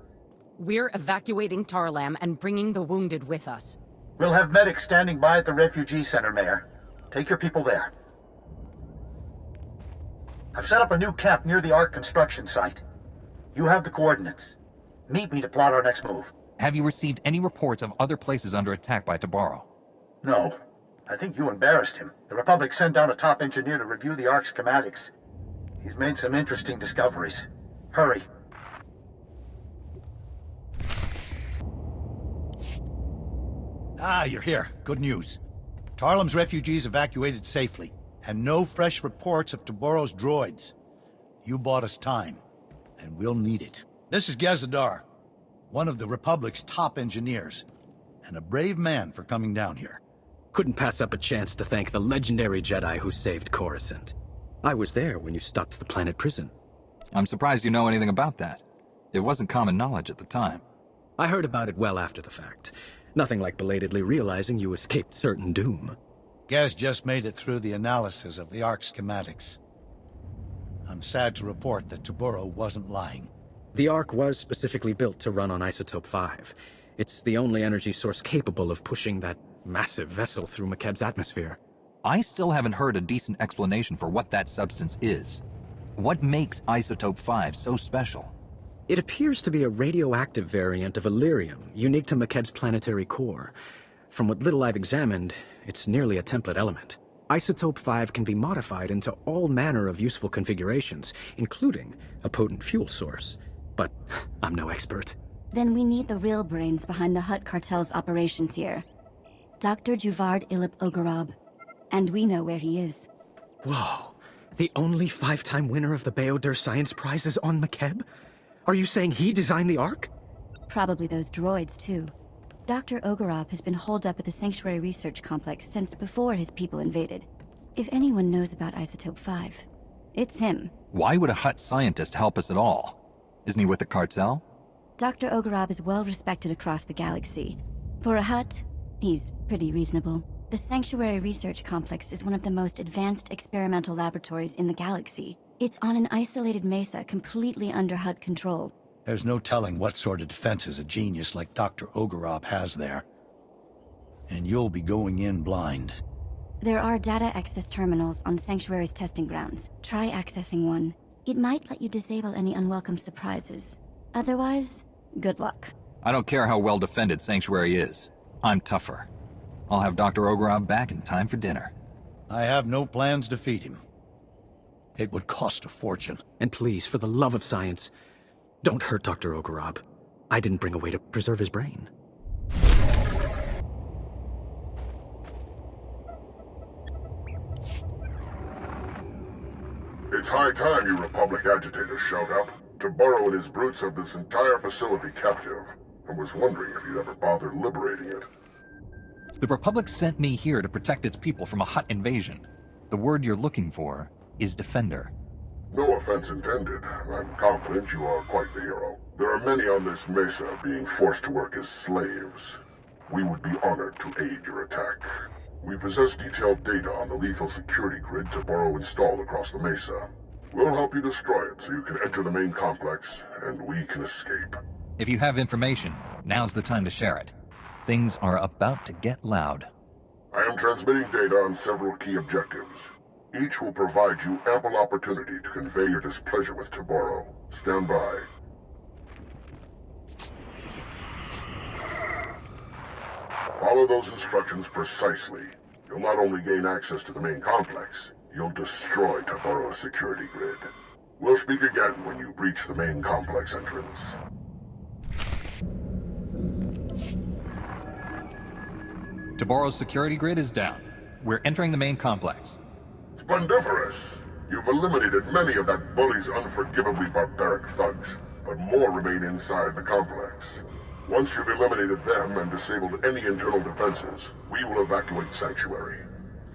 We're evacuating Tarlam and bringing the wounded with us. We'll have medics standing by at the refugee center, Mayor. Take your people there. I've set up a new camp near the Ark construction site. You have the coordinates. Meet me to plot our next move. Have you received any reports of other places under attack by Tabaro? No. I think you embarrassed him. The Republic sent down a top engineer to review the Ark's schematics. He's made some interesting discoveries. Hurry. Ah, you're here. Good news. Tarlem's refugees evacuated safely, and no fresh reports of Tabaro's droids. You bought us time, and we'll need it. This is Gazadar, one of the Republic's top engineers, and a brave man for coming down here. Couldn't pass up a chance to thank the legendary Jedi who saved Coruscant. I was there when you stopped the planet prison. I'm surprised you know anything about that. It wasn't common knowledge at the time. I heard about it well after the fact. Nothing like belatedly realizing you escaped certain doom. Gaz just made it through the analysis of the Ark schematics. I'm sad to report that Tabaro wasn't lying. The Ark was specifically built to run on Isotope 5. It's the only energy source capable of pushing that massive vessel through Makeb's atmosphere. I still haven't heard a decent explanation for what that substance is. What makes Isotope 5 so special? It appears to be a radioactive variant of Illyrium, unique to Makeb's planetary core. From what little I've examined, it's nearly a template element. Isotope 5 can be modified into all manner of useful configurations, including a potent fuel source. But I'm no expert. Then we need the real brains behind the Hutt cartel's operations here. Dr. Juvard Ilip Ogorab. And we know where he is. Whoa. The only 5-time winner of the Baodur Science Prize is on Makeb? Are you saying he designed the Ark? Probably those droids, too. Dr. Ogorab has been holed up at the Sanctuary Research Complex since before his people invaded. If anyone knows about Isotope 5, it's him. Why would a Hutt scientist help us at all? Isn't he with the cartel? Dr. Ogorab is well respected across the galaxy. For a Hutt, he's pretty reasonable. The Sanctuary Research Complex is one of the most advanced experimental laboratories in the galaxy. It's on an isolated mesa completely under Hutt control. There's no telling what sort of defenses a genius like Dr. Ogorab has there. And you'll be going in blind. There are data access terminals on Sanctuary's testing grounds. Try accessing one. It might let you disable any unwelcome surprises. Otherwise, good luck. I don't care how well defended Sanctuary is. I'm tougher. I'll have Dr. Ogorov back in time for dinner. I have no plans to defeat him. It would cost a fortune. And please, for the love of science, don't hurt Dr. Ogorov. I didn't bring a way to preserve his brain. It's high time you Republic agitators showed up. Tabaro and his brutes have this entire facility captive. I was wondering if you'd ever bother liberating it. The Republic sent me here to protect its people from a Hutt invasion. The word you're looking for is Defender. No offense intended. I'm confident you are quite the hero. There are many on this mesa being forced to work as slaves. We would be honored to aid your attack. We possess detailed data on the lethal security grid Tabaro installed across the mesa. We'll help you destroy it so you can enter the main complex, and we can escape. If you have information, now's the time to share it. Things are about to get loud. I am transmitting data on several key objectives. Each will provide you ample opportunity to convey your displeasure with Tabaro. Stand by. Follow those instructions precisely. You'll not only gain access to the main complex, you'll destroy Tabaro's security grid. We'll speak again when you breach the main complex entrance. Tabaro's security grid is down. We're entering the main complex. Splendiferous! You've eliminated many of that bully's unforgivably barbaric thugs, but more remain inside the complex. Once you've eliminated them and disabled any internal defenses, we will evacuate Sanctuary.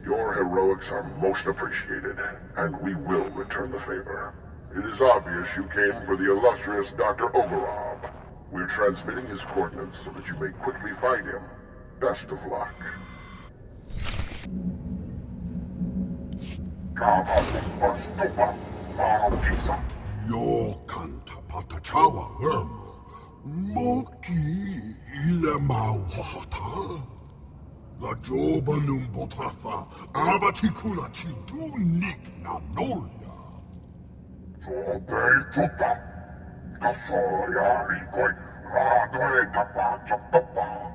Your heroics are most appreciated, and we will return the favor. It is obvious you came for the illustrious Dr. Ogorov. We're transmitting his coordinates so that you may quickly find him. Best of luck. Moki ile mauhata. La joba num botafa, abatikuna chitu nik na nolia. Sobe tuta. Kasoya ikoi radoe tapa chapapa.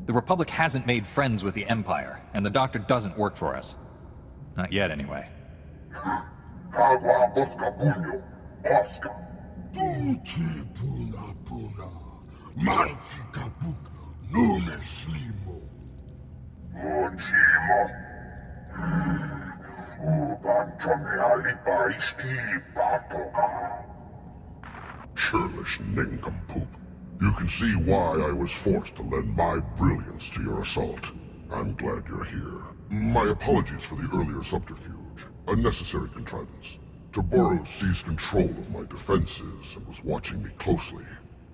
The Republic hasn't made friends with the Empire, and the Doctor doesn't work for us. Not yet, anyway. Agua bosca bunyo, bosca. Tuti puna puna, manchi kapuk, nume slimo. Ojimo. Uban chome alipa isti patoka. Churlish nincompoop. You can see why I was forced to lend my brilliance to your assault. I'm glad you're here. My apologies for the earlier subterfuge. A necessary contrivance. Tabaro seized control of my defenses and was watching me closely.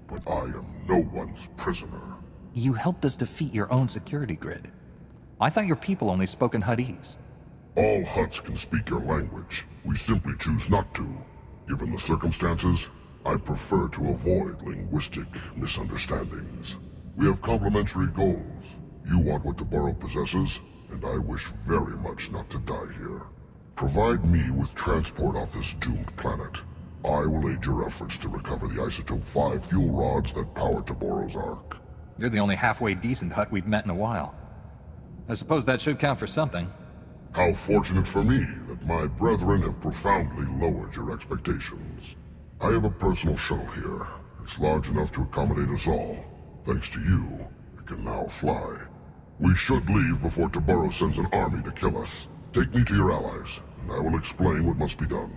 But I am no one's prisoner. You helped us defeat your own security grid. I thought your people only spoke in Huttese. All Hutts can speak your language. We simply choose not to. Given the circumstances, I prefer to avoid linguistic misunderstandings. We have complementary goals. You want what Tabaro possesses, and I wish very much not to die here. Provide me with transport off this doomed planet. I will aid your efforts to recover the Isotope 5 fuel rods that power Tabaro's Ark. You're the only halfway decent Hutt we've met in a while. I suppose that should count for something. How fortunate for me that my brethren have profoundly lowered your expectations. I have a personal shuttle here. It's large enough to accommodate us all. Thanks to you, it can now fly. We should leave before Tabaro sends an army to kill us. Take me to your allies, and I will explain what must be done.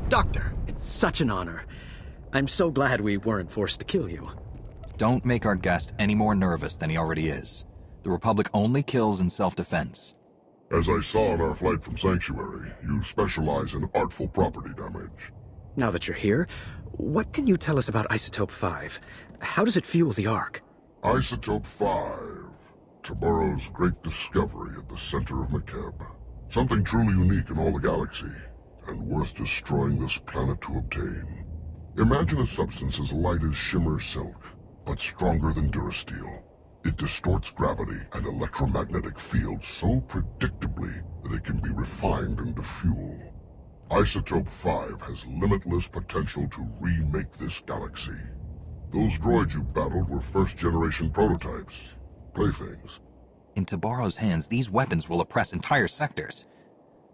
Doctor, it's such an honor. I'm so glad we weren't forced to kill you. Don't make our guest any more nervous than he already is. The Republic only kills in self-defense. As I saw on our flight from Sanctuary, you specialize in artful property damage. Now that you're here, what can you tell us about Isotope 5? How does it fuel the Ark? Isotope 5. Tabaro's great discovery at the center of Makeb. Something truly unique in all the galaxy. and worth destroying this planet to obtain. Imagine a substance as light as shimmer silk, but stronger than durasteel. It distorts gravity and electromagnetic fields so predictably that it can be refined into fuel. Isotope 5 has limitless potential to remake this galaxy. Those droids you battled were first-generation prototypes. Playthings. In Taboro's hands, these weapons will oppress entire sectors.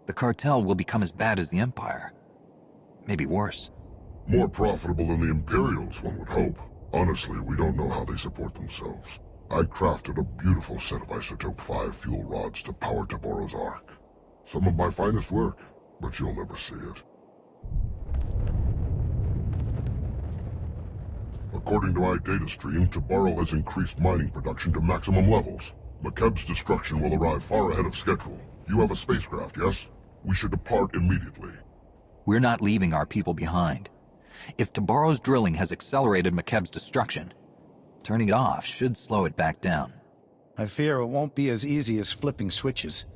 The cartel will become as bad as the Empire. Maybe worse. More profitable than the Imperials, one would hope. Honestly, we don't know how they support themselves. I crafted a beautiful set of Isotope 5 fuel rods to power Taboro's Ark. Some of my finest work, but you'll never see it. According to my data stream, Taboro has increased mining production to maximum levels. Makeb's destruction will arrive far ahead of schedule. You have a spacecraft, yes? We should depart immediately. We're not leaving our people behind. If Taboro's drilling has accelerated Makeb's destruction, turning it off should slow it back down. I fear it won't be as easy as flipping switches.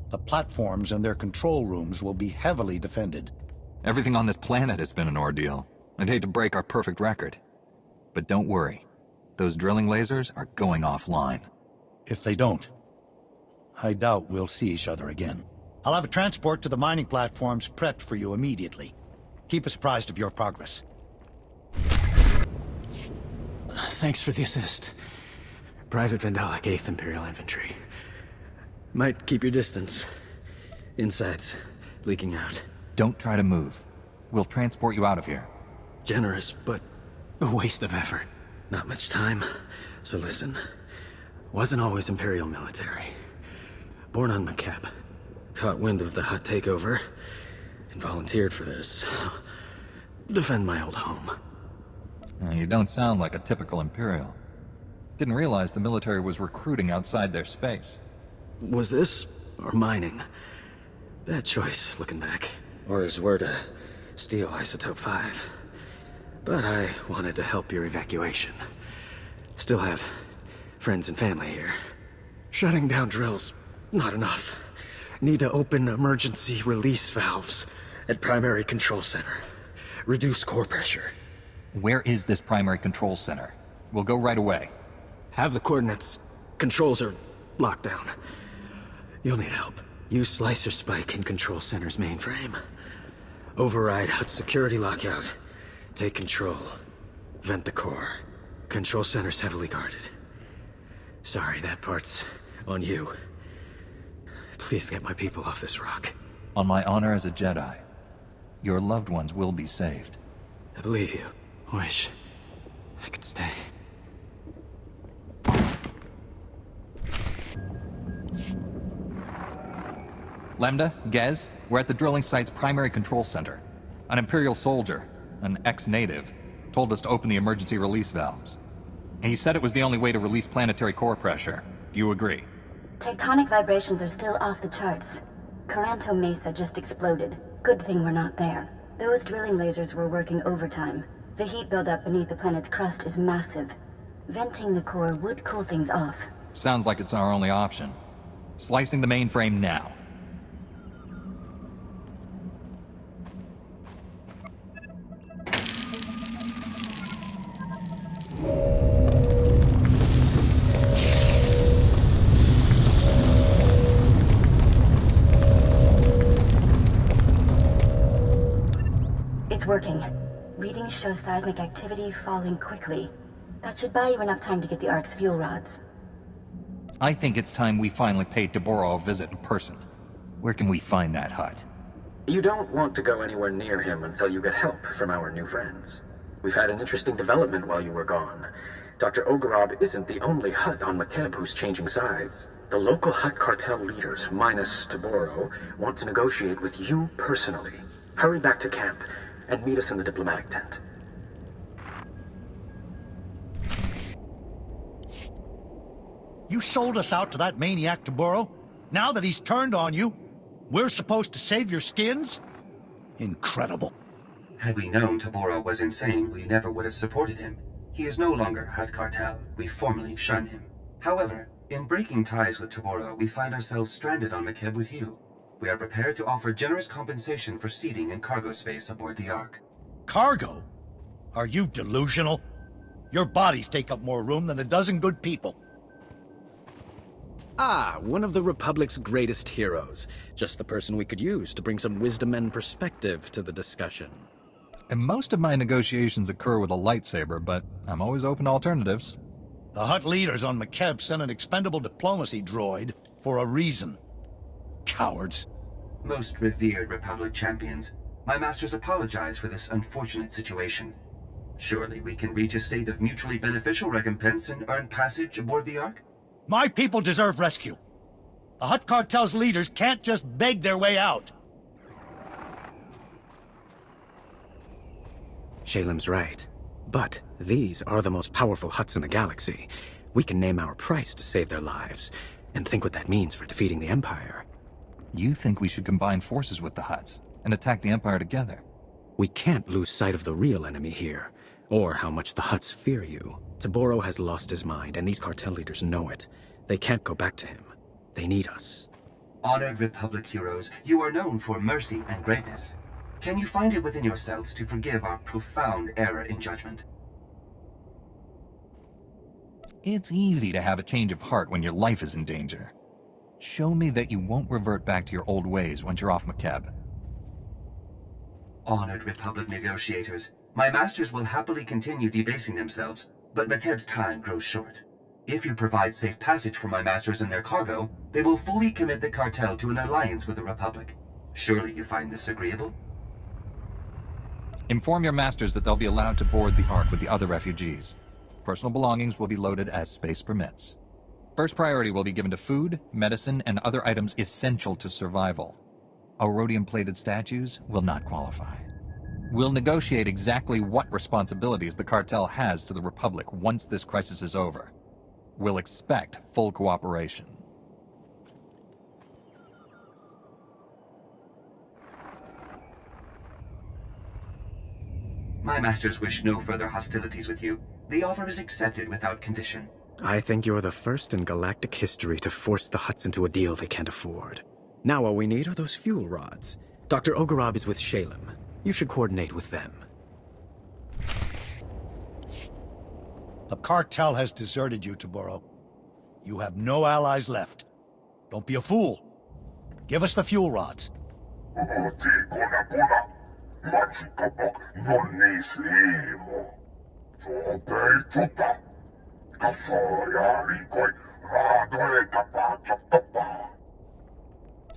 The platforms and their control rooms will be heavily defended. Everything on this planet has been an ordeal. I'd hate to break our perfect record. But don't worry. Those drilling lasers are going offline. If they don't, I doubt we'll see each other again. I'll have a transport to the mining platforms prepped for you immediately. Keep us apprised of your progress. Thanks for the assist. Private Vandalic 8th Imperial Infantry. Might keep your distance. Insides leaking out. Don't try to move. We'll transport you out of here. Generous, but a waste of effort. Not much time, so listen. Wasn't always Imperial military. Born on Makeb. Caught wind of the Hutt takeover, and volunteered for this. Defend my old home. You don't sound like a typical Imperial. Didn't realize the military was recruiting outside their space. Was this, or mining? Bad choice, looking back. Orders were to steal Isotope 5. But I wanted to help your evacuation. Still have friends and family here. Shutting down drills, not enough. Need to open emergency release valves at Primary Control Center. Reduce core pressure. Where is this Primary Control Center? We'll go right away. Have the coordinates. Controls are locked down. You'll need help. Use Slicer Spike in Control Center's mainframe. Override Hutt security lockout. Take control. Vent the core. Control Center's heavily guarded. Sorry, that part's on you. Please get my people off this rock. On my honor as a Jedi, your loved ones will be saved. I believe you. Wish I could stay. Lambda, Gez, we're at the drilling site's primary control center. An Imperial soldier, an ex-native, told us to open the emergency release valves. And he said it was the only way to release planetary core pressure. Do you agree? Tectonic vibrations are still off the charts. Coranto Mesa just exploded. Good thing we're not there. Those drilling lasers were working overtime. The heat buildup beneath the planet's crust is massive. Venting the core would cool things off. Sounds like it's our only option. Slicing the mainframe now. It's working. Readings show seismic activity falling quickly. That should buy you enough time to get the Ark's fuel rods. I think it's time we finally paid Taboro a visit in person. Where can we find that Hutt? You don't want to go anywhere near him until you get help from our new friends. We've had an interesting development while you were gone. Dr. Ogorob isn't the only Hutt on Makeb who's changing sides. The local Hutt cartel leaders, minus Taboro, want to negotiate with you personally. Hurry back to camp and meet us in the diplomatic tent. You sold us out to that maniac Taboro? Now that he's turned on you, we're supposed to save your skins? Incredible. Had we known Taboro was insane, we never would have supported him. He is no longer Hutt Cartel. We formally shun him. However, in breaking ties with Taboro, we find ourselves stranded on Makeb with you. we are prepared to offer generous compensation for seating and cargo space aboard the Ark. Cargo? Are you delusional? Your bodies take up more room than a dozen good people. Ah, one of the Republic's greatest heroes. Just the person we could use to bring some wisdom and perspective to the discussion. And most of my negotiations occur with a lightsaber, but I'm always open to alternatives. The Hutt leaders on Makeb sent an expendable diplomacy droid for a reason. Cowards. Most revered Republic champions, my masters apologize for this unfortunate situation. Surely we can reach a state of mutually beneficial recompense and earn passage aboard the Ark? My people deserve rescue. The Hutt cartel's leaders can't just beg their way out. Shalem's right. But these are the most powerful Hutts in the galaxy. We can name our price to save their lives, and think what that means for defeating the Empire. You think we should combine forces with the Hutts and attack the Empire together? We can't lose sight of the real enemy here, or how much the Hutts fear you. Taboro has lost his mind, and these cartel leaders know it. They can't go back to him. They need us. Honored Republic heroes, you are known for mercy and greatness. Can you find it within yourselves to forgive our profound error in judgment? It's easy to have a change of heart when your life is in danger. Show me that you won't revert back to your old ways once you're off Makeb. Honored Republic negotiators, my masters will happily continue debasing themselves, but Makeb's time grows short. If you provide safe passage for my masters and their cargo, they will fully commit the cartel to an alliance with the Republic. Surely you find this agreeable? Inform your masters that they'll be allowed to board the Ark with the other refugees. Personal belongings will be loaded as space permits. First priority will be given to food, medicine, and other items essential to survival. Rhodium-plated statues will not qualify. We'll negotiate exactly what responsibilities the cartel has to the Republic once this crisis is over. We'll expect full cooperation. My masters wish no further hostilities with you. The offer is accepted without condition. I think you're the first in galactic history to force the Hutts into a deal they can't afford. Now all we need are those fuel rods. Dr. Ogorab is with Shalem. You should coordinate with them. The cartel has deserted you, Taboro. You have no allies left. Don't be a fool. Give us the fuel rods.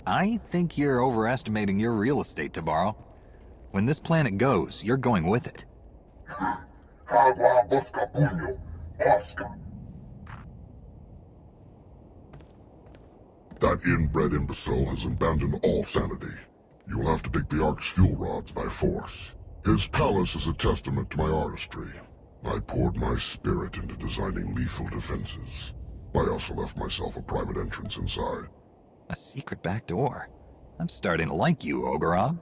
I think you're overestimating your real estate, Tabaro. When this planet goes, you're going with it. That inbred imbecile has abandoned all sanity. You'll have to take the Ark's fuel rods by force. His palace is a testament to my artistry. I poured my spirit into designing lethal defenses. I also left myself a private entrance inside. A secret back door? I'm starting to like you, Ogorab.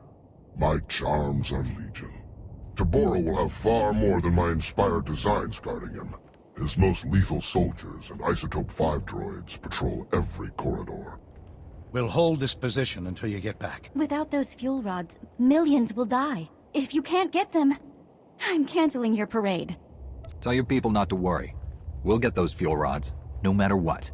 My charms are legion. Taboro will have far more than my inspired designs guarding him. His most lethal soldiers and Isotope 5 droids patrol every corridor. We'll hold this position until you get back. Without those fuel rods, millions will die. If you can't get them, I'm canceling your parade. Tell your people not to worry. We'll get those fuel rods, no matter what.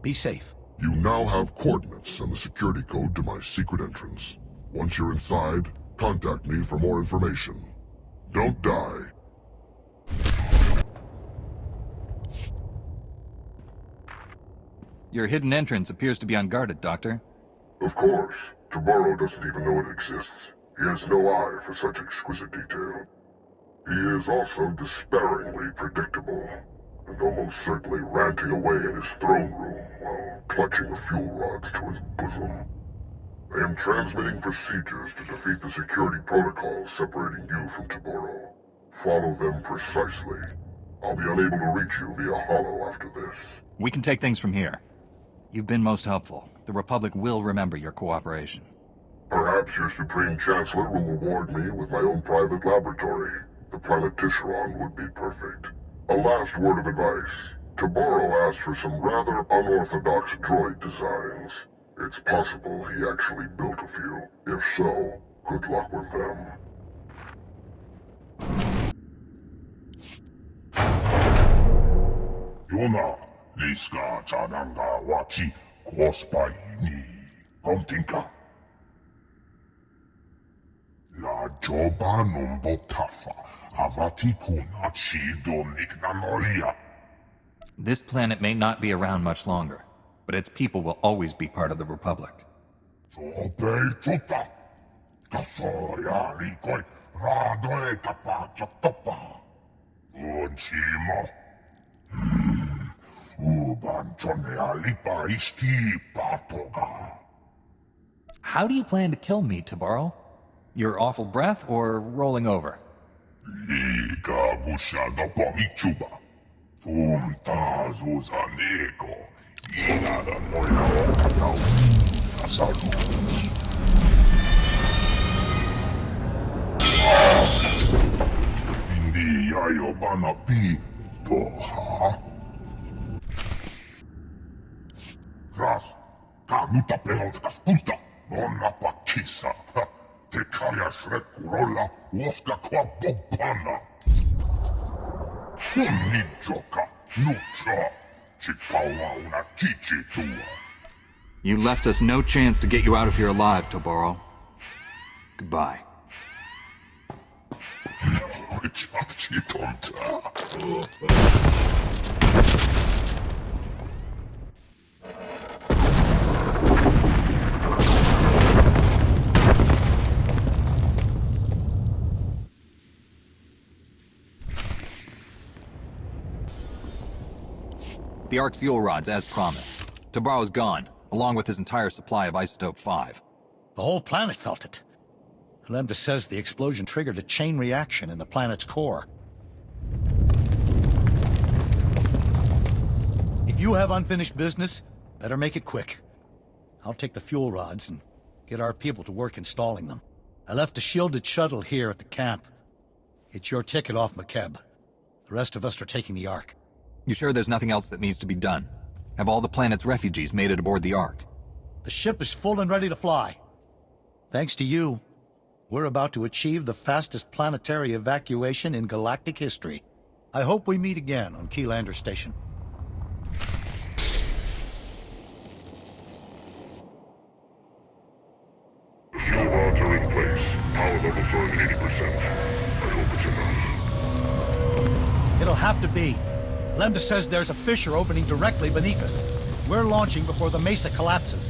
Be safe. You now have coordinates and the security code to my secret entrance. Once you're inside, contact me for more information. Don't die. Your hidden entrance appears to be unguarded, Doctor. Of course. Taboro doesn't even know it exists. He has no eye for such exquisite detail. He is also despairingly predictable, and almost certainly ranting away in his throne room while clutching fuel rods to his bosom. I am transmitting procedures to defeat the security protocols separating you from Taboro. Follow them precisely. I'll be unable to reach you via holo after this. We can take things from here. You've been most helpful. The Republic will remember your cooperation. Perhaps your Supreme Chancellor will reward me with my own private laboratory. The planet Tisharon would be perfect. A last word of advice. Taboro asked for some rather unorthodox droid designs. It's possible he actually built a few. If so, good luck with them. Yona, Liska Chananga Wachi, Kospaini, Pontinka. La Joba Numbotafa, Avati Kunachi Doniknanolia. This planet may not be around much longer, but its people will always be part of the Republic. Sobeituta, Kasoya Rikoi, Radoe Tapa Chotopa, Unchimo. How do you plan to kill me, Tabaro? Your awful breath or rolling over? Hindi yayo bana pi boha. Ras, kanuta pelotkas puta, nonna pakissa. Te kajas rekkurolla, uoska kwa bobana. Hunni joka, nutsa, chikawa una chichi tua. You left us no chance to get you out of here alive, Toboro. Goodbye. The Ark's fuel rods, as promised. Tabaro's gone, along with his entire supply of Isotope 5. The whole planet felt it. Lambda says the explosion triggered a chain reaction in the planet's core. If you have unfinished business, better make it quick. I'll take the fuel rods and get our people to work installing them. I left a shielded shuttle here at the camp. It's your ticket off Makeb. The rest of us are taking the Ark. You sure there's nothing else that needs to be done? Have all the planet's refugees made it aboard the Ark? The ship is full and ready to fly. Thanks to you, we're about to achieve the fastest planetary evacuation in galactic history. I hope we meet again on Keylander Station. The fuel rods are in place. Power levels are at 80%. I hope it's enough. It'll have to be. Lambda says there's a fissure opening directly beneath us. We're launching before the mesa collapses.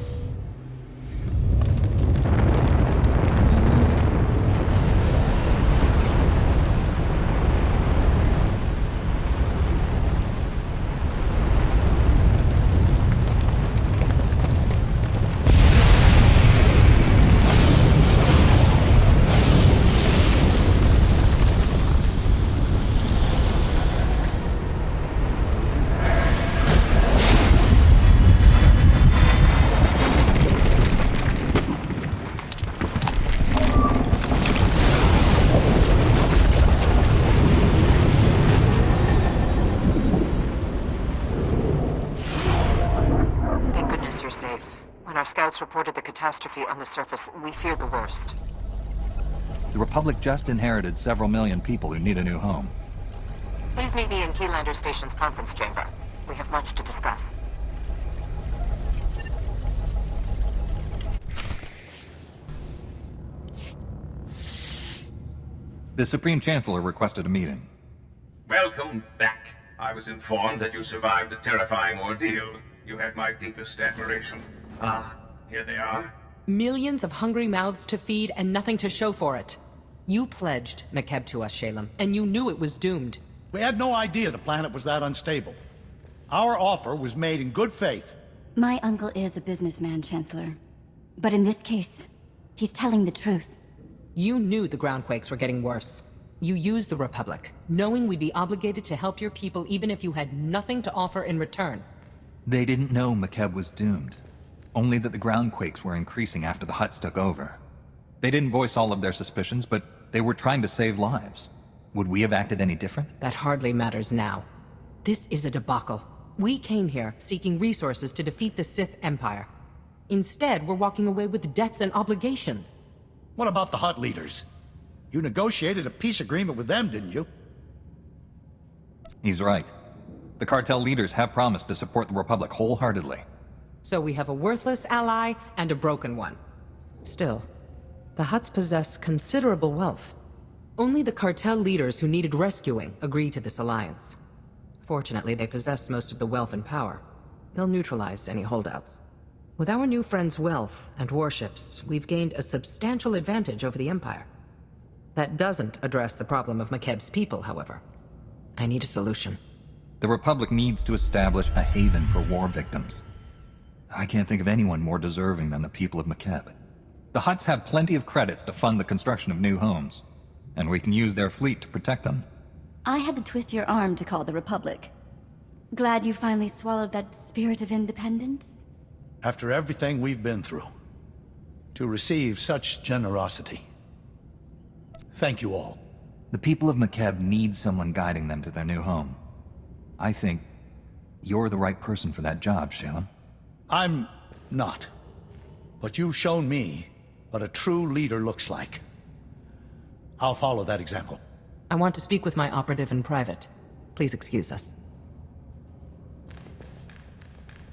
Reported the catastrophe on the surface. We fear the worst. The Republic just inherited several million people who need a new home. Please meet me in Keylander Station's conference chamber. We have much to discuss. The Supreme Chancellor requested a meeting. Welcome back. I was informed that you survived a terrifying ordeal. You have my deepest admiration. Ah. Here they are. Millions of hungry mouths to feed and nothing to show for it. You pledged Makeb to us, Shalem, and you knew it was doomed. We had no idea the planet was that unstable. Our offer was made in good faith. My uncle is a businessman, Chancellor. But in this case, he's telling the truth. You knew the groundquakes were getting worse. You used the Republic, knowing we'd be obligated to help your people even if you had nothing to offer in return. They didn't know Makeb was doomed. Only that the groundquakes were increasing after the Hutts took over. They didn't voice all of their suspicions, but they were trying to save lives. Would we have acted any different? That hardly matters now. This is a debacle. We came here seeking resources to defeat the Sith Empire. Instead, we're walking away with debts and obligations. What about the Hutt leaders? You negotiated a peace agreement with them, didn't you? He's right. The cartel leaders have promised to support the Republic wholeheartedly. So we have a worthless ally and a broken one. Still, the Hutts possess considerable wealth. Only the cartel leaders who needed rescuing agree to this alliance. Fortunately, they possess most of the wealth and power. They'll neutralize any holdouts. With our new friend's wealth and warships, we've gained a substantial advantage over the Empire. That doesn't address the problem of Makeb's people, however. I need a solution. The Republic needs to establish a haven for war victims. I can't think of anyone more deserving than the people of Makeb. The Hutts have plenty of credits to fund the construction of new homes, and we can use their fleet to protect them. I had to twist your arm to call the Republic. Glad you finally swallowed that spirit of independence? After everything we've been through, to receive such generosity. Thank you all. The people of Makeb need someone guiding them to their new home. I think you're the right person for that job, Shalem. I'm not. But you've shown me what a true leader looks like. I'll follow that example. I want to speak with my operative in private. Please excuse us.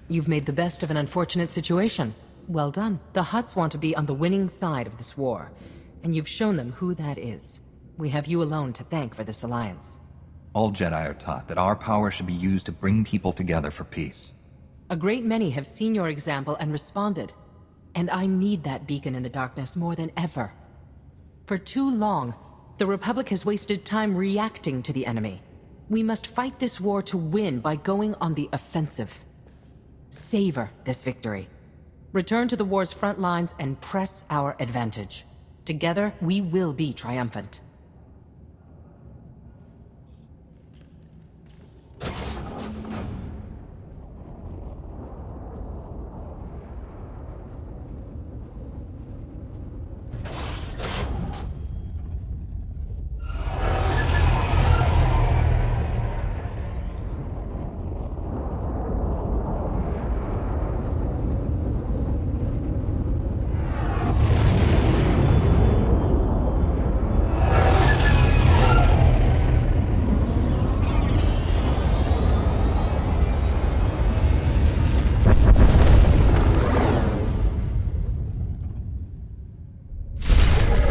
You've made the best of an unfortunate situation. Well done. The Hutts want to be on the winning side of this war, and you've shown them who that is. We have you alone to thank for this alliance. All Jedi are taught that our power should be used to bring people together for peace. A great many have seen your example and responded, and I need that beacon in the darkness more than ever. For too long, the Republic has wasted time reacting to the enemy. We must fight this war to win by going on the offensive. Savor this victory. Return to the war's front lines and press our advantage. Together, we will be triumphant.